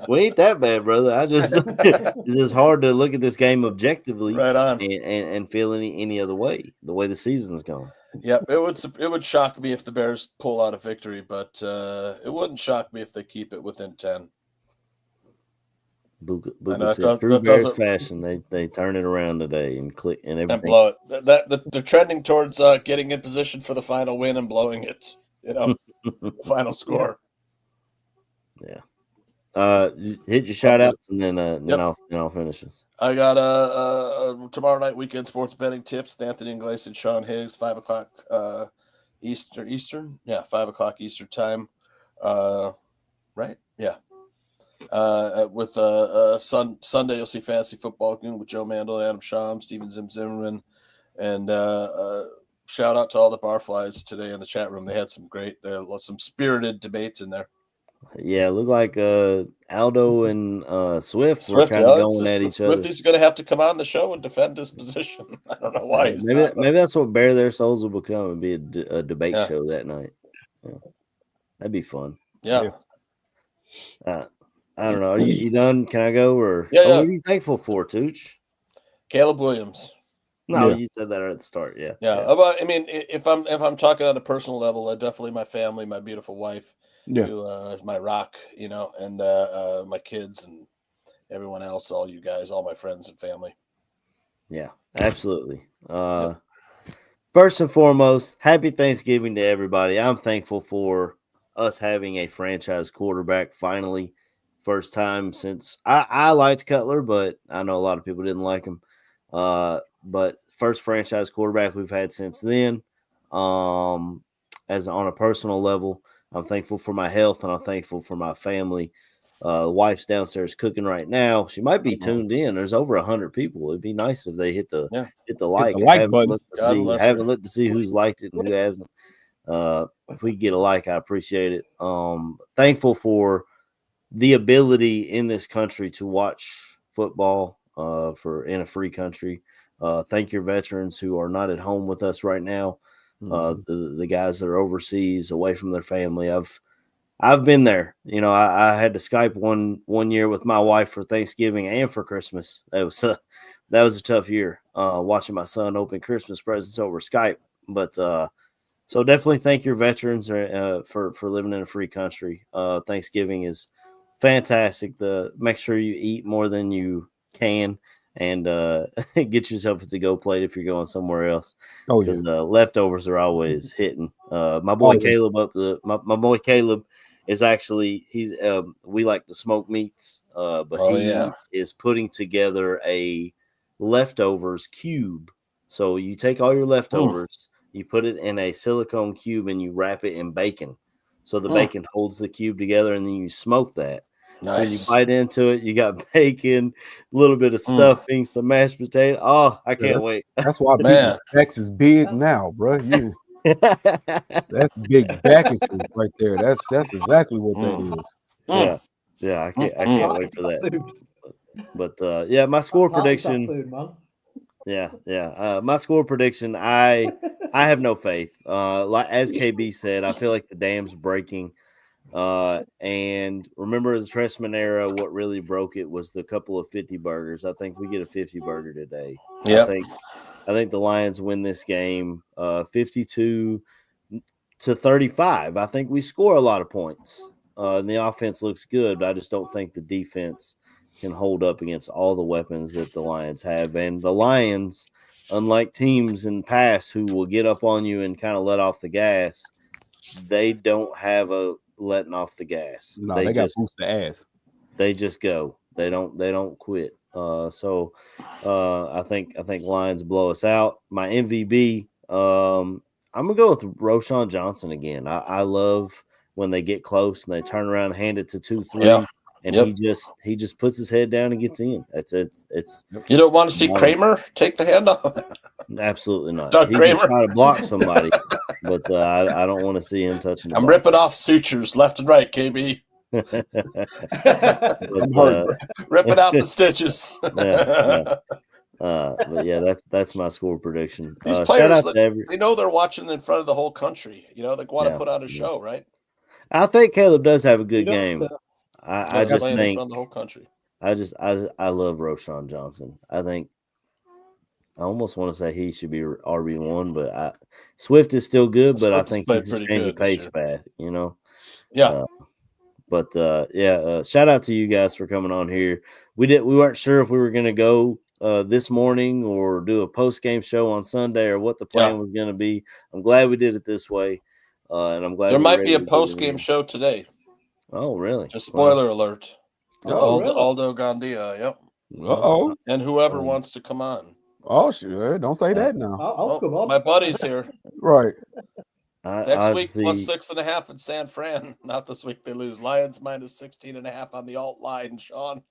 We ain't that bad, brother. It's just hard to look at this game objectively, right on, and feel any other way, the way the season's going. Yep, it would shock me if the Bears pull out a victory, but it wouldn't shock me if they keep it within 10. Buka said, true Bears fashion, they turn it around today and click and everything. And blow it. They're trending towards getting in position for the final win and blowing it. The final score. Yeah. Hit your shout outs and then I'll finish this. I got tomorrow night weekend sports betting tips with Anthony Ingles and Sean Higgs, 5:00 Eastern. Yeah, 5:00 Eastern time. Right? Yeah. With Sunday, you'll see fantasy football with Joe Mandel, Adam Sham, Steven Zimmerman, and shout out to all the Barflies today in the chat room. They had some great, some spirited debates in there. Yeah, it looked like Aldo and Swift were kind of going at each other. Swifty's going to have to come on the show and defend his position. I don't know why. Maybe that's what Bare Their Souls will become and be a debate show that night. Yeah. That'd be fun. Yeah. I don't know. Are you done? Can I go? Or what are you thankful for, Tooch? Caleb Williams. No, you said that at the start. Yeah. I mean, if I'm talking on a personal level, definitely my family, my beautiful wife, who is my rock, and my kids and everyone else, all you guys, all my friends and family. Yeah, absolutely. First and foremost, happy Thanksgiving to everybody. I'm thankful for us having a franchise quarterback finally. First time since I liked Cutler, but I know a lot of people didn't like him. But first franchise quarterback we've had since then. As on a personal level, I'm thankful for my health and I'm thankful for my family. The wife's downstairs cooking right now. She might be tuned in. There's over 100 people. It'd be nice if they hit the like. I haven't looked to see who's liked it and who hasn't. If we get a like, I appreciate it. Thankful for the ability in this country to watch football in a free country. Thank your veterans who are not at home with us right now. The guys that are overseas away from their family. I've been there. You know, I had to Skype one year with my wife for Thanksgiving and for Christmas. That was a tough year. Watching my son open Christmas presents over Skype. But so definitely thank your veterans for living in a free country. Thanksgiving is fantastic. Make sure you eat more than you can and get yourself a to-go plate if you're going somewhere else. Oh yeah, leftovers are always hitting. My boy Caleb my boy Caleb is actually we like to smoke meats, but he is putting together a leftovers cube. So you take all your leftovers, you put it in a silicone cube, and you wrap it in bacon. So the bacon holds the cube together, and then you smoke that. Nice. So you bite into it, you got bacon, a little bit of stuffing, some mashed potato. Oh, I can't wait. That's why Bex is big now, bro. That's big baggage right there. That's exactly what that is. Yeah. I can't wait for that. But yeah, my score prediction. Food, man. Yeah. My score prediction. I have no faith. Like as KB said, I feel like the dam's breaking. And remember the Trestman era, what really broke it was the couple of 50 burgers. I think we get a 50 burger today. Yeah. I think the Lions win this game 52-35. I think we score a lot of points. And the offense looks good, but I just don't think the defense can hold up against all the weapons that the Lions have. And the Lions, unlike teams in the past who will get up on you and kind of let off the gas, they don't have a letting off the gas. No, they got boost the ass. They just go. They don't quit. So I think Lions blow us out. My MVP, I'm gonna go with Roschon Johnson again. I love when they get close and they turn around and hand it to 2-3, and he just puts his head down and gets in. It's you don't want to see Kramer take the hand off. Absolutely not. Doug Kramer trying to block somebody, but I don't want to see him touching the ball. Ripping off sutures left and right, KB. Ripping out the stitches. But yeah, that's my score prediction. These players, they know they're watching in front of the whole country. You know, they want to put on a show, right? I think Caleb does have a good game. I just think the whole country. I love Roschon Johnson. I almost want to say he should be RB1, but Swift is still good, but I think he's changed the pace path, you know? Yeah. Shout out to you guys for coming on here. We weren't sure if we were going to go this morning or do a post-game show on Sunday or what the plan was going to be. I'm glad we did it this way. And I'm glad there might be a post-game show today. Oh, really? Just spoiler alert. Really? Aldo Gandia, yep. Uh-oh. And whoever wants to come on. Oh, sure. Don't say that now. I'll come on. My buddy's here. Right. Next week, plus 6.5 in San Fran. Not this week, they lose. Lions minus 16.5 on the alt line, Sean.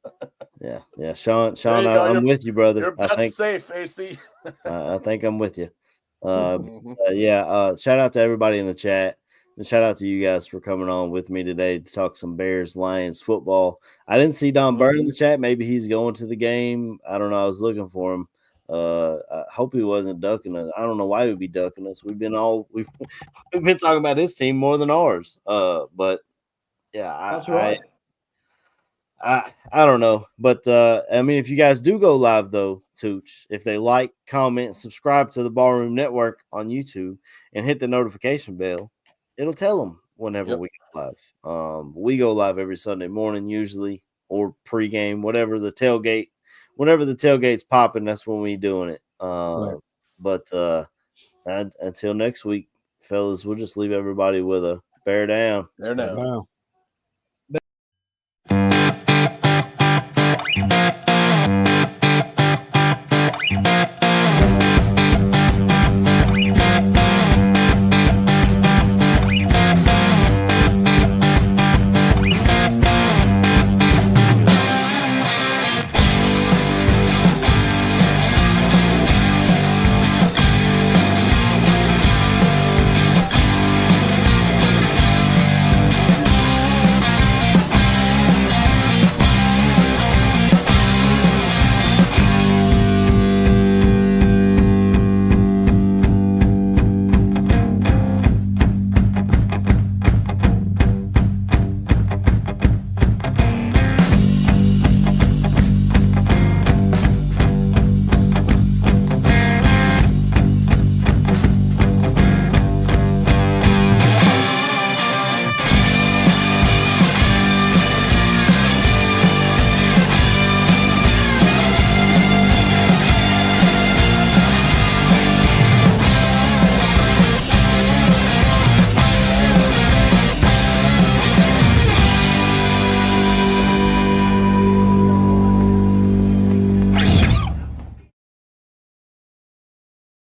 Yeah. Sean, I'm with you, brother. Your bet's safe, AC. I think I'm with you. Shout out to everybody in the chat. And shout out to you guys for coming on with me today to talk some Bears Lions football. I didn't see Don Byrne in the chat. Maybe he's going to the game. I don't know. I was looking for him. I hope he wasn't ducking us. I don't know why he would be ducking us. We've been talking about his team more than ours. But yeah, that's right. I don't know. But I mean, if you guys do go live though, Tooch, if they like, comment, and subscribe to the Ballroom Network on YouTube and hit the notification bell, it'll tell them whenever we go live. We go live every Sunday morning usually, or pregame, whenever the tailgate's popping, that's when we doing it. Right. But until next week, fellas, we'll just leave everybody with a bear down. Bear down.